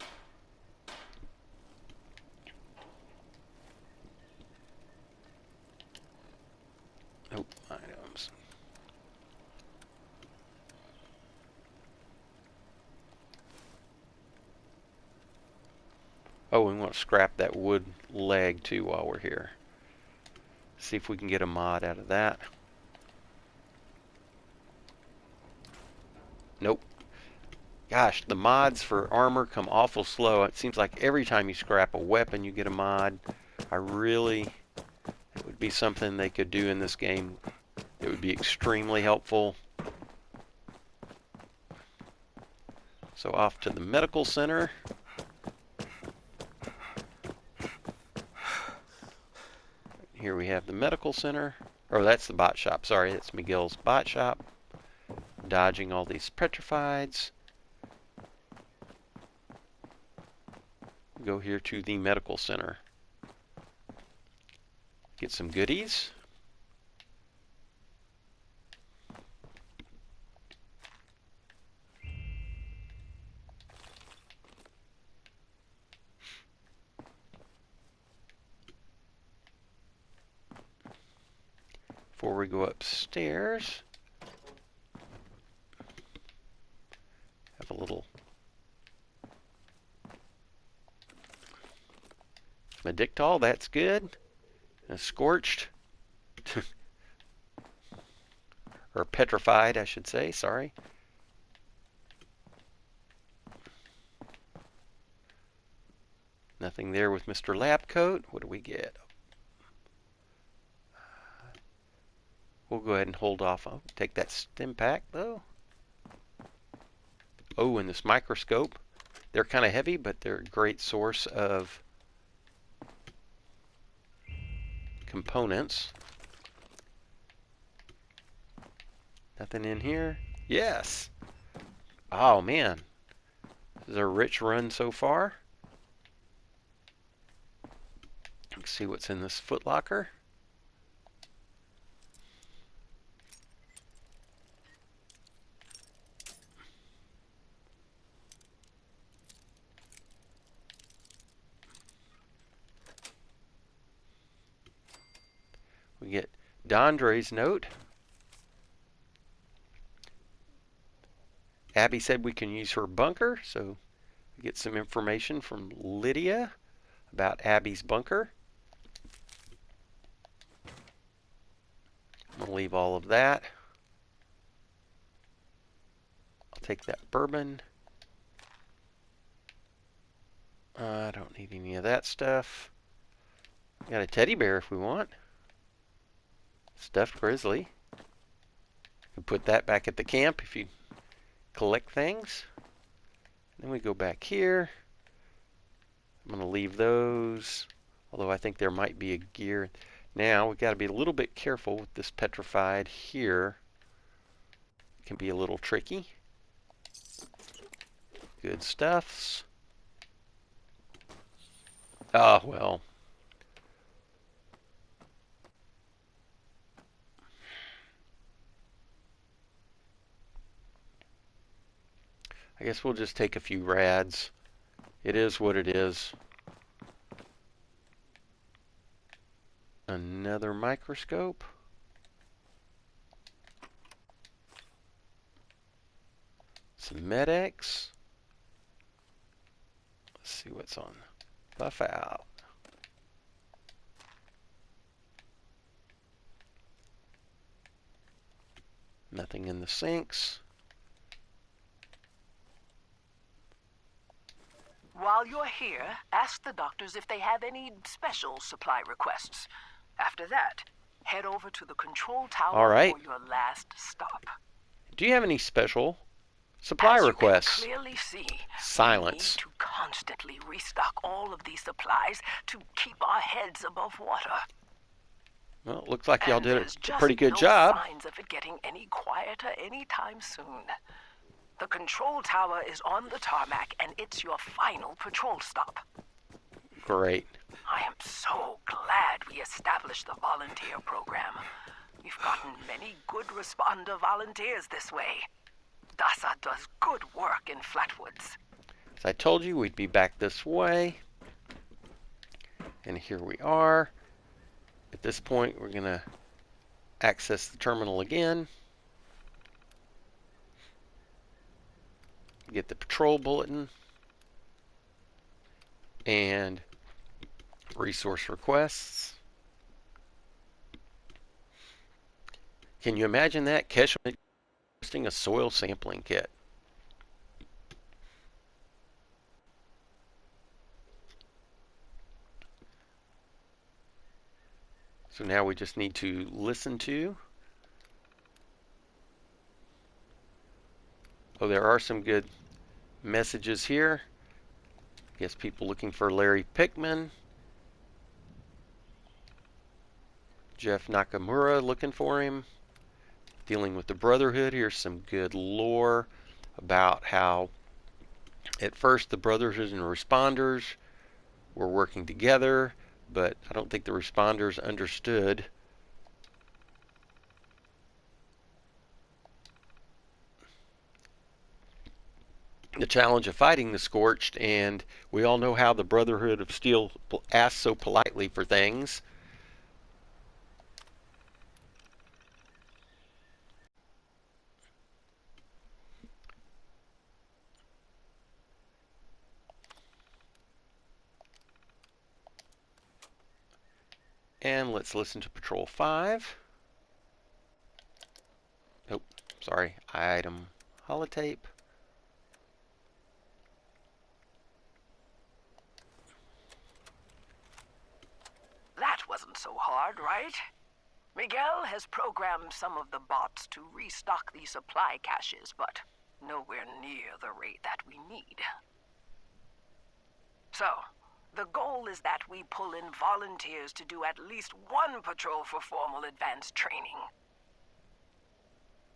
Items. Oh, we want to scrap that wood leg too while we're here. See if we can get a mod out of that. Nope. Gosh, the mods for armor come awful slow. It seems like every time you scrap a weapon, you get a mod. It would be something they could do in this game. It would be extremely helpful. So off to the medical center. Here we have the medical center. Oh, that's the bot shop. Sorry, that's Miguel's bot shop. Dodging all these petrifieds. Go here to the medical center. Get some goodies. Before we go upstairs, have a little Medictol, that's good. Scorched. Or petrified, I should say, sorry. Nothing there with Mr. Lab Coat. What do we get? We'll go ahead and hold off. I'll take that stim pack, though. Oh, and this microscope. They're kind of heavy, but they're a great source of components. Nothing in here? Yes! Oh man, this is a rich run so far. Let's see what's in this footlocker. We get Dondre's note. Abby said we can use her bunker, so we get some information from Lydia about Abby's bunker. I'm going to leave all of that. I'll take that bourbon. I don't need any of that stuff. Got a teddy bear if we want. Stuffed grizzly. You can put that back at the camp if you collect things. Then we go back here. I'm going to leave those, although I think there might be a gear. Now we've got to be a little bit careful with this petrified here. It can be a little tricky. Good stuffs. Ah, well. I guess we'll just take a few rads. It is what it is. Another microscope. Some Med-X. Let's see what's on. Buff out. Nothing in the sinks. While you're here, ask the doctors if they have any special supply requests. After that, head over to the control tower All right. for your last stop. Do you have any special supply requests? As you can clearly see, Silence. we need to constantly restock all of these supplies to keep our heads above water. Well, it looks like y'all did There's a just pretty good no job. signs of it getting any quieter anytime soon. The control tower is on the tarmac, and it's your final patrol stop. Great. I am so glad we established the volunteer program. We've gotten many good responder volunteers this way. DASA does good work in Flatwoods. As I told you, we'd be back this way. And here we are. At this point, we're going to access the terminal again. Get the patrol bulletin. And resource requests. Can you imagine that? Kesh requesting a soil sampling kit. So now we just need to listen to. Oh, there are some good messages here. I guess people looking for Larry Pickman. Jeff Nakamura looking for him. Dealing with the Brotherhood. Here's some good lore about how at first the Brotherhood and responders were working together, but I don't think the responders understood the challenge of fighting the Scorched, and we all know how the Brotherhood of Steel asked so politely for things. And let's listen to Patrol 5. Nope, sorry, item holotape. That wasn't so hard, right? Miguel has programmed some of the bots to restock the supply caches, but nowhere near the rate that we need. So, the goal is that we pull in volunteers to do at least one patrol for formal advanced training.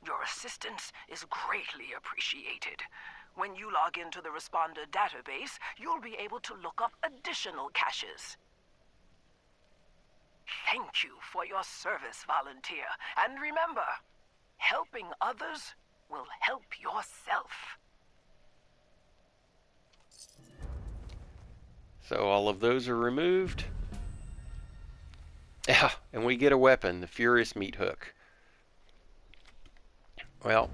Your assistance is greatly appreciated. When you log into the responder database, you'll be able to look up additional caches. Thank you for your service, volunteer. And remember, helping others will help yourself. So all of those are removed. Yeah, and we get a weapon, the Furious Meat Hook. Well,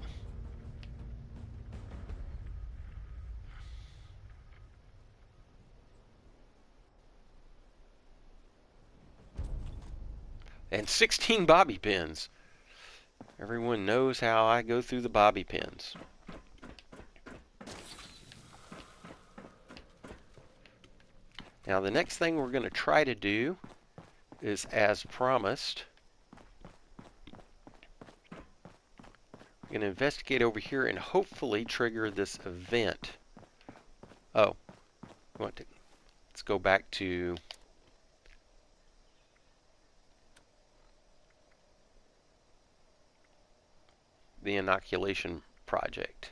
and 16 bobby pins. Everyone knows how I go through the bobby pins. Now the next thing we're going to try to do is, as promised, we're going to investigate over here and hopefully trigger this event. Oh, let's go back to the Inoculation Project.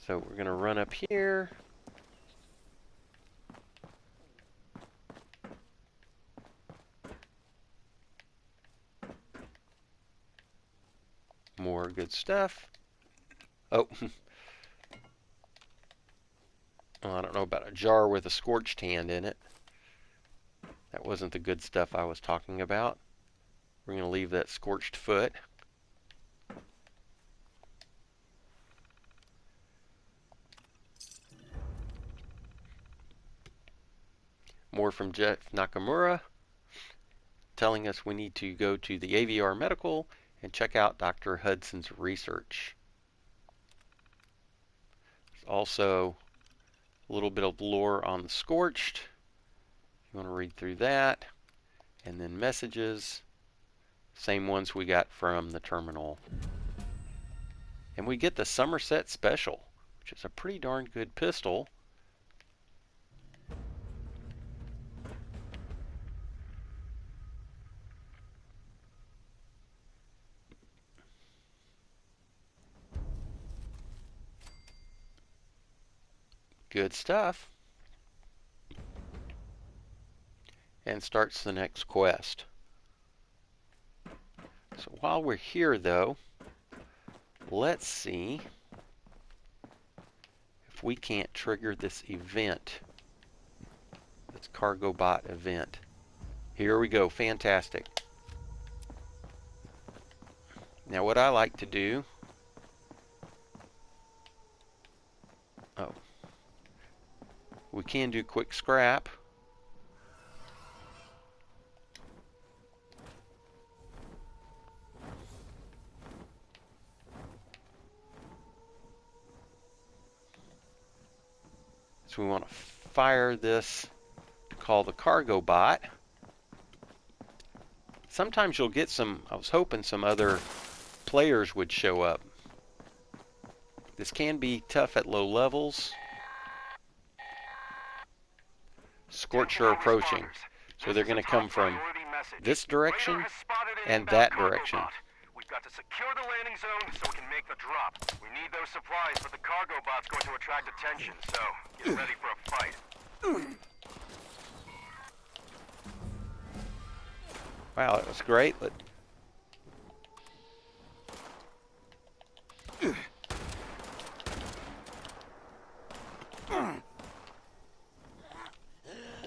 So we're going to run up here. More good stuff. Oh. Well, I don't know about a jar with a scorched hand in it. That wasn't the good stuff I was talking about. We're going to leave that scorched foot. More from Jeff Nakamura telling us we need to go to the AVR Medical and check out Dr. Hudson's research. There's also a little bit of lore on the Scorched. You want to read through that. And then messages. Same ones we got from the terminal. And we get the Somerset Special, which is a pretty darn good pistol. Good stuff. And starts the next quest. So while we're here, though, let's see if we can't trigger this event. This cargo bot event. Here we go. Fantastic. Now what I like to do... Oh. We can do quick scrap. So we want to fire this to call the cargo bot. Sometimes you'll get some, I was hoping some other players would show up. This can be tough at low levels. Scorcher approaching. So they're going to come from this direction and that direction. We've got to secure the landing zone so we can make the drop. We need those supplies, but the cargo bot's going to attract attention, so get ready for a fight. Wow, that was great.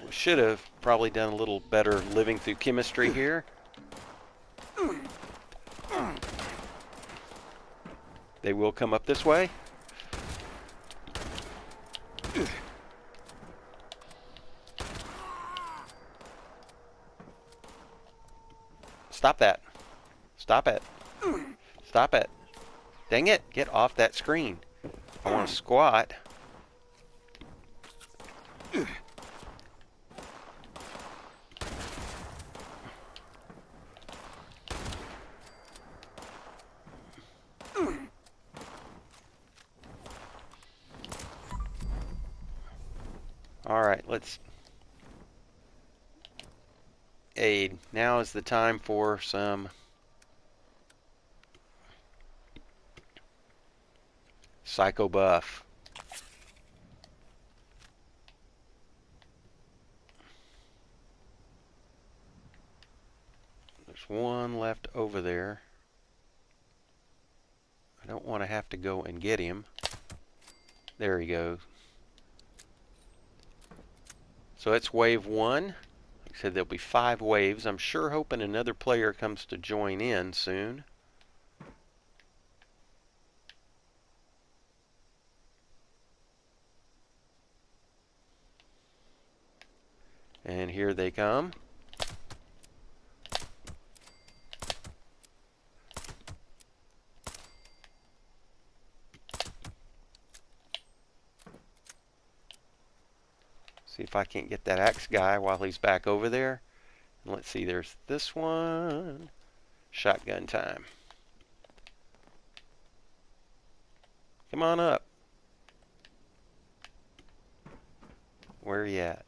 We should have probably done a little better living through chemistry here. They will come up this way. Stop that. Stop it. Stop it. Dang it. Get off that screen. I want to squat. Alright, let's aid. Now is the time for some Psycho Buff. There's one left over there. I don't want to have to go and get him. There he goes. So that's wave 1. Like I said, there'll be 5 waves. I'm sure hoping another player comes to join in soon. And here they come. See if I can't get that axe guy while he's back over there. And let's see, there's this one. Shotgun time. Come on up. Where are you at?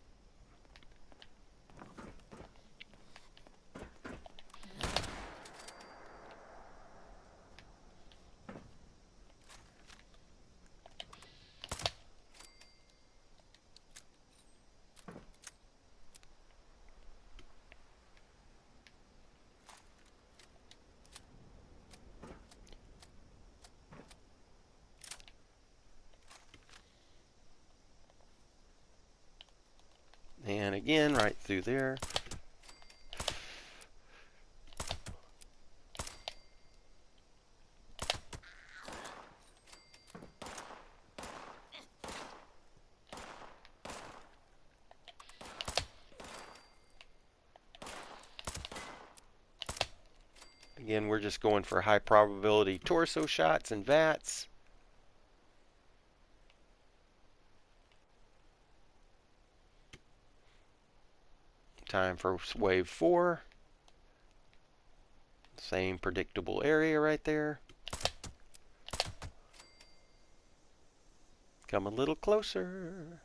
And again, right through there. Again, we're just going for high probability torso shots and VATs. Time for wave 4. Same predictable area right there. Come a little closer.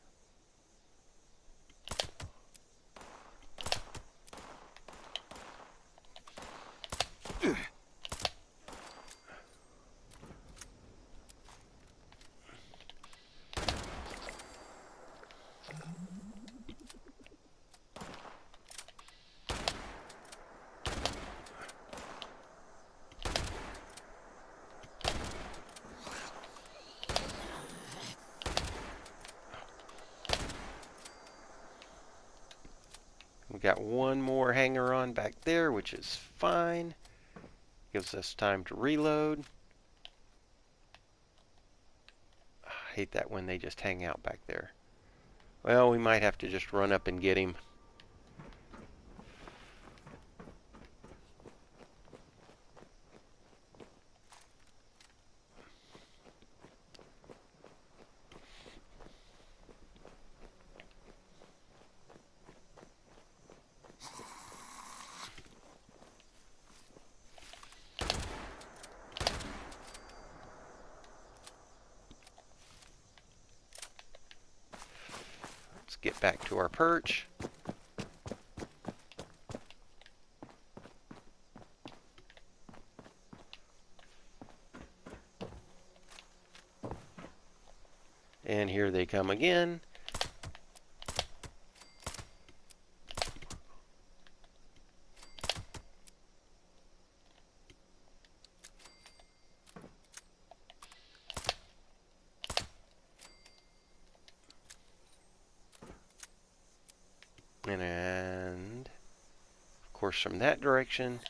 We got one more hanger on back there, which is fine. Gives us time to reload. I hate that when they just hang out back there. Well, we might have to just run up and get him. Get back to our perch. And here they come again. And of course from that direction,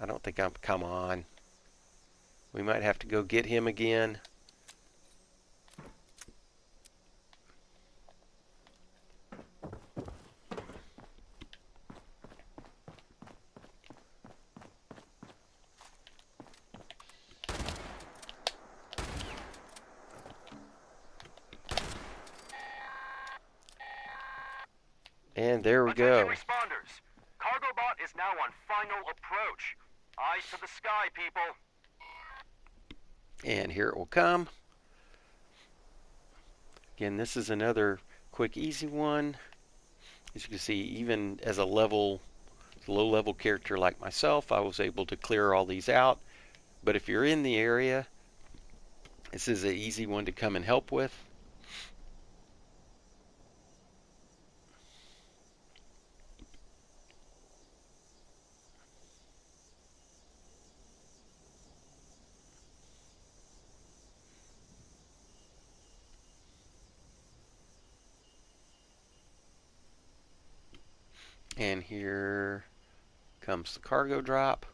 I don't think come on. We might have to go get him again. And there we go. Attention responders. Cargo bot is now on final approach. Eyes to the sky, people. And here it will come. Again, this is another quick, easy one. As you can see, even as a low-level character like myself, I was able to clear all these out. But if you're in the area, this is an easy one to come and help with. And here comes the cargo drop.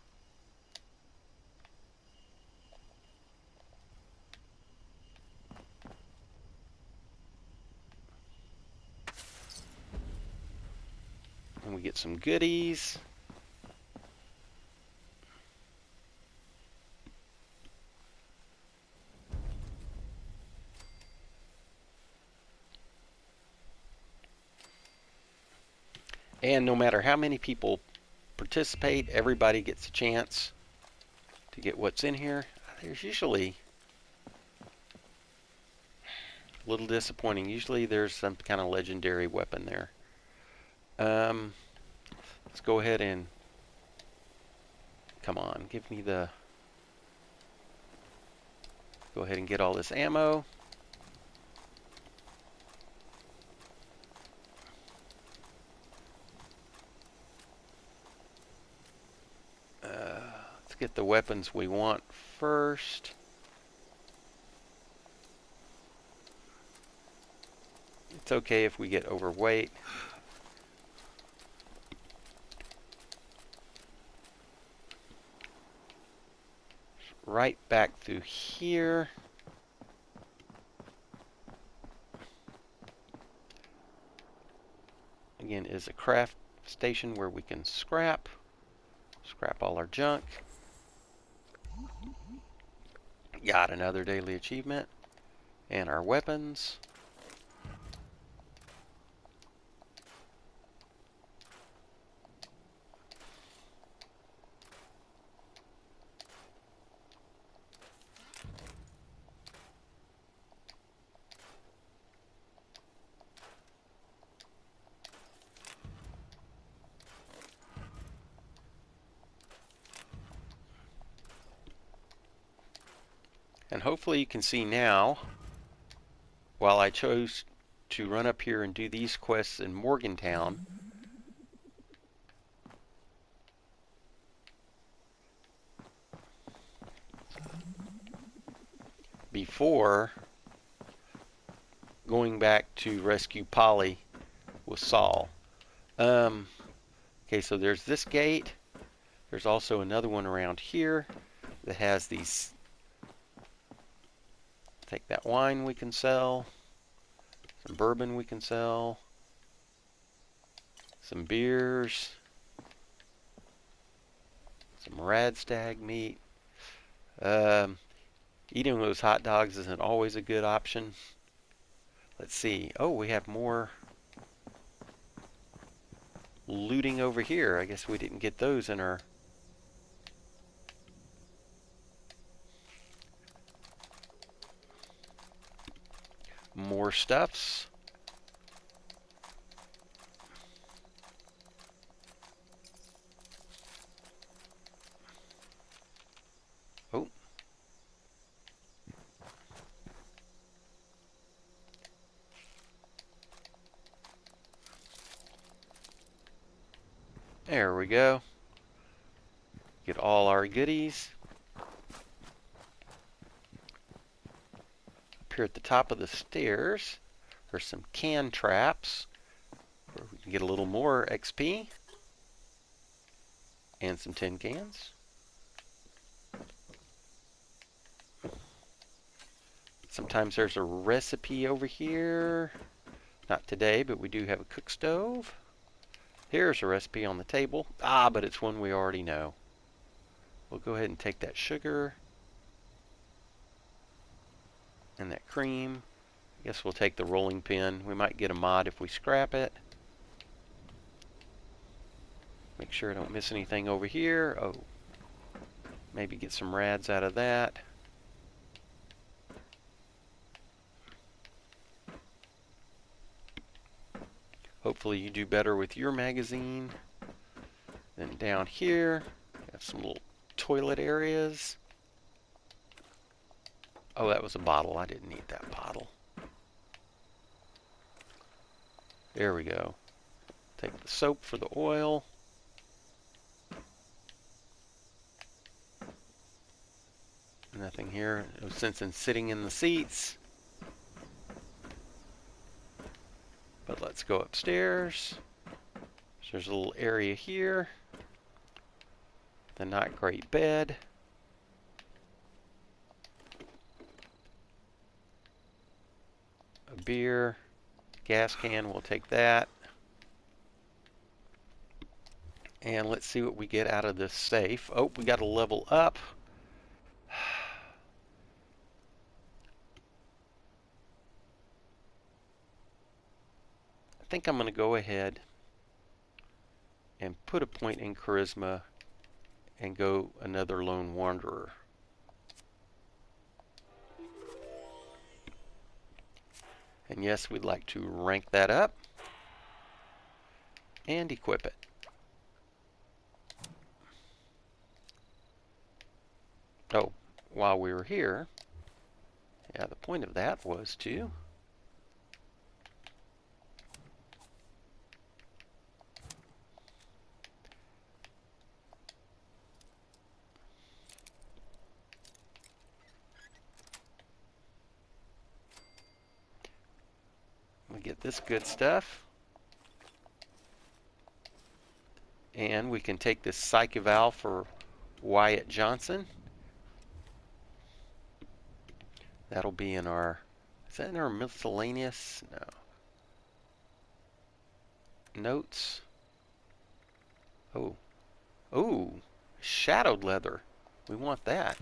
And we get some goodies. And no matter how many people participate, everybody gets a chance to get what's in here. There's usually a little disappointing. Usually there's some kind of legendary weapon there. Let's go ahead and come on, give me the. Go ahead and get all this ammo. Let's get the weapons we want first. It's okay if we get overweight. Right back through here. Again, is a craft station where we can scrap all our junk. Got another daily achievement. And our weapons. And hopefully you can see now, while I chose to run up here and do these quests in Morgantown, before going back to rescue Polly with Saul. Okay, so there's this gate. There's also another one around here that has these. Take that wine we can sell, some bourbon we can sell, some beers, some radstag meat. Eating those hot dogs isn't always a good option. Let's see. Oh, we have more looting over here. I guess we didn't get those in our. More stuffs. Oh. There we go. Get all our goodies. Here at the top of the stairs are some can traps where we can get a little more XP and some tin cans. Sometimes there's a recipe over here. Not today, but we do have a cook stove. Here's a recipe on the table. Ah, but it's one we already know. We'll go ahead and take that sugar and that cream. I guess we'll take the rolling pin. We might get a mod if we scrap it. Make sure I don't miss anything over here. Oh, maybe get some rads out of that. hopefully you do better with your magazine. Then down here, we have some little toilet areas. Oh, that was a bottle. I didn't need that bottle. There we go. Take the soap for the oil. Nothing here. No sense in sitting in the seats. But let's go upstairs. So there's a little area here. The not great bed. A beer. Gas can, we'll take that. And let's see what we get out of this safe. Oh, we got to level up. I think I'm going to go ahead and put a point in charisma and go another lone wanderer. And yes, we'd like to rank that up and equip it. Oh, while we were here, yeah, the point of that was to we get this good stuff. And we can take this psych eval for Wyatt Johnson. That'll be in our, is that in our miscellaneous? No. Notes. Oh. Oh, shadowed leather. We want that.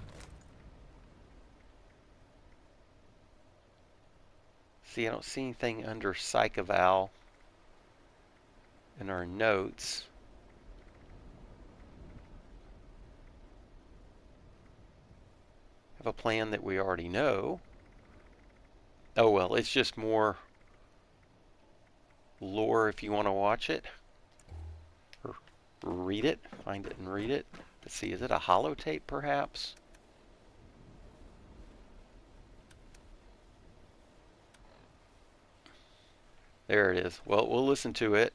See, I don't see anything under psych eval in our notes. Have a plan that we already know. Oh well, it's just more lore if you want to watch it. Or read it. Find it and read it. Let's see, is it a holotape perhaps? There it is. Well, we'll listen to it.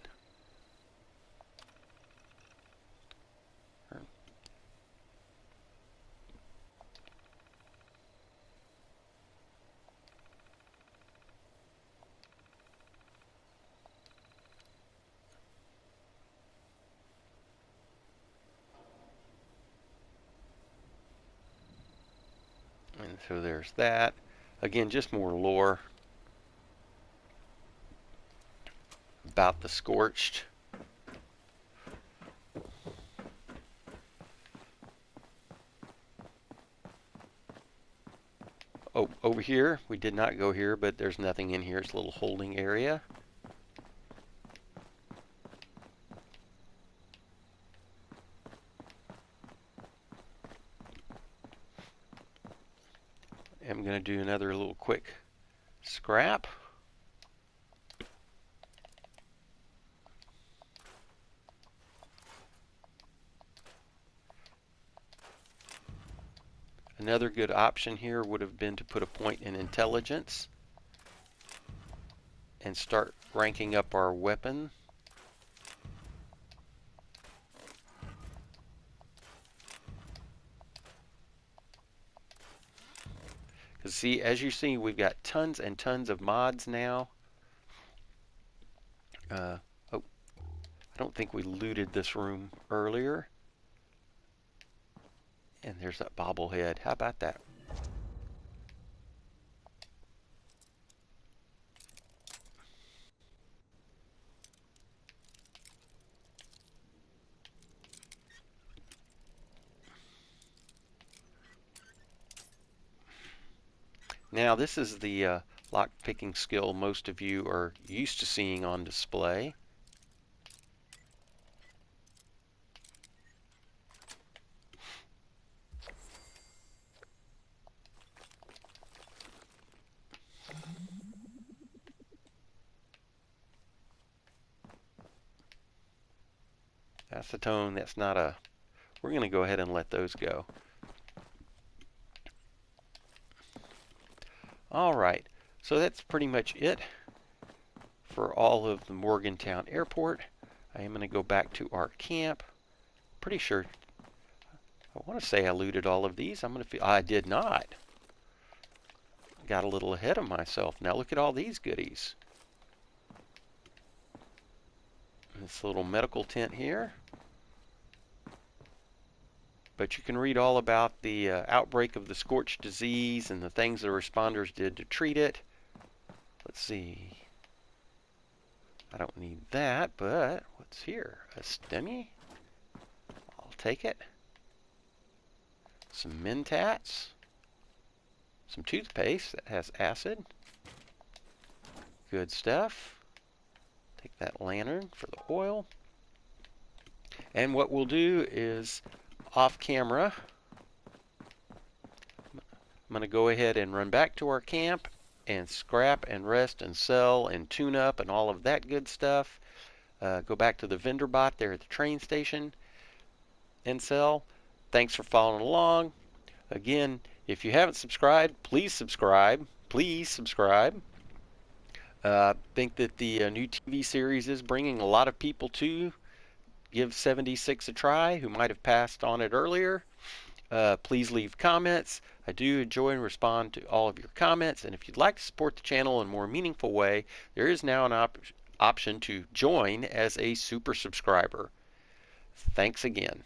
And so there's that. Again, just more lore about the Scorched. Oh, over here, we did not go here, but there's nothing in here. It's a little holding area. I'm going to do another little quick scrap. Another good option here would have been to put a point in intelligence and start ranking up our weapon. Because see, as you see, we've got tons and tons of mods now. Oh, I don't think we looted this room earlier. And there's that bobblehead. How about that? Now this is the lock picking skill most of you are used to seeing on display. Acetone, that's not a... We're going to go ahead and let those go. Alright, so that's pretty much it for all of the Morgantown Airport. I am going to go back to our camp. Pretty sure, I want to say I looted all of these. I'm going to feel, I did not. Got a little ahead of myself. Now look at all these goodies. This little medical tent here. But you can read all about the outbreak of the scorched disease and the things the responders did to treat it. Let's see. I don't need that, but what's here? A STEMI? I'll take it. Some Mentats. Some toothpaste that has acid. Good stuff. Take that lantern for the oil. And what we'll do is, off camera, I'm going to go ahead and run back to our camp and scrap and rest and sell and tune up and all of that good stuff. Go back to the vendor bot there at the train station and sell. Thanks for following along. Again, if you haven't subscribed, please subscribe. Please subscribe. Think that the new TV series is bringing a lot of people to give 76 a try who might have passed on it earlier. Please leave comments. I do enjoy and respond to all of your comments, and if you'd like to support the channel in a more meaningful way, there is now an option to join as a super subscriber. Thanks again.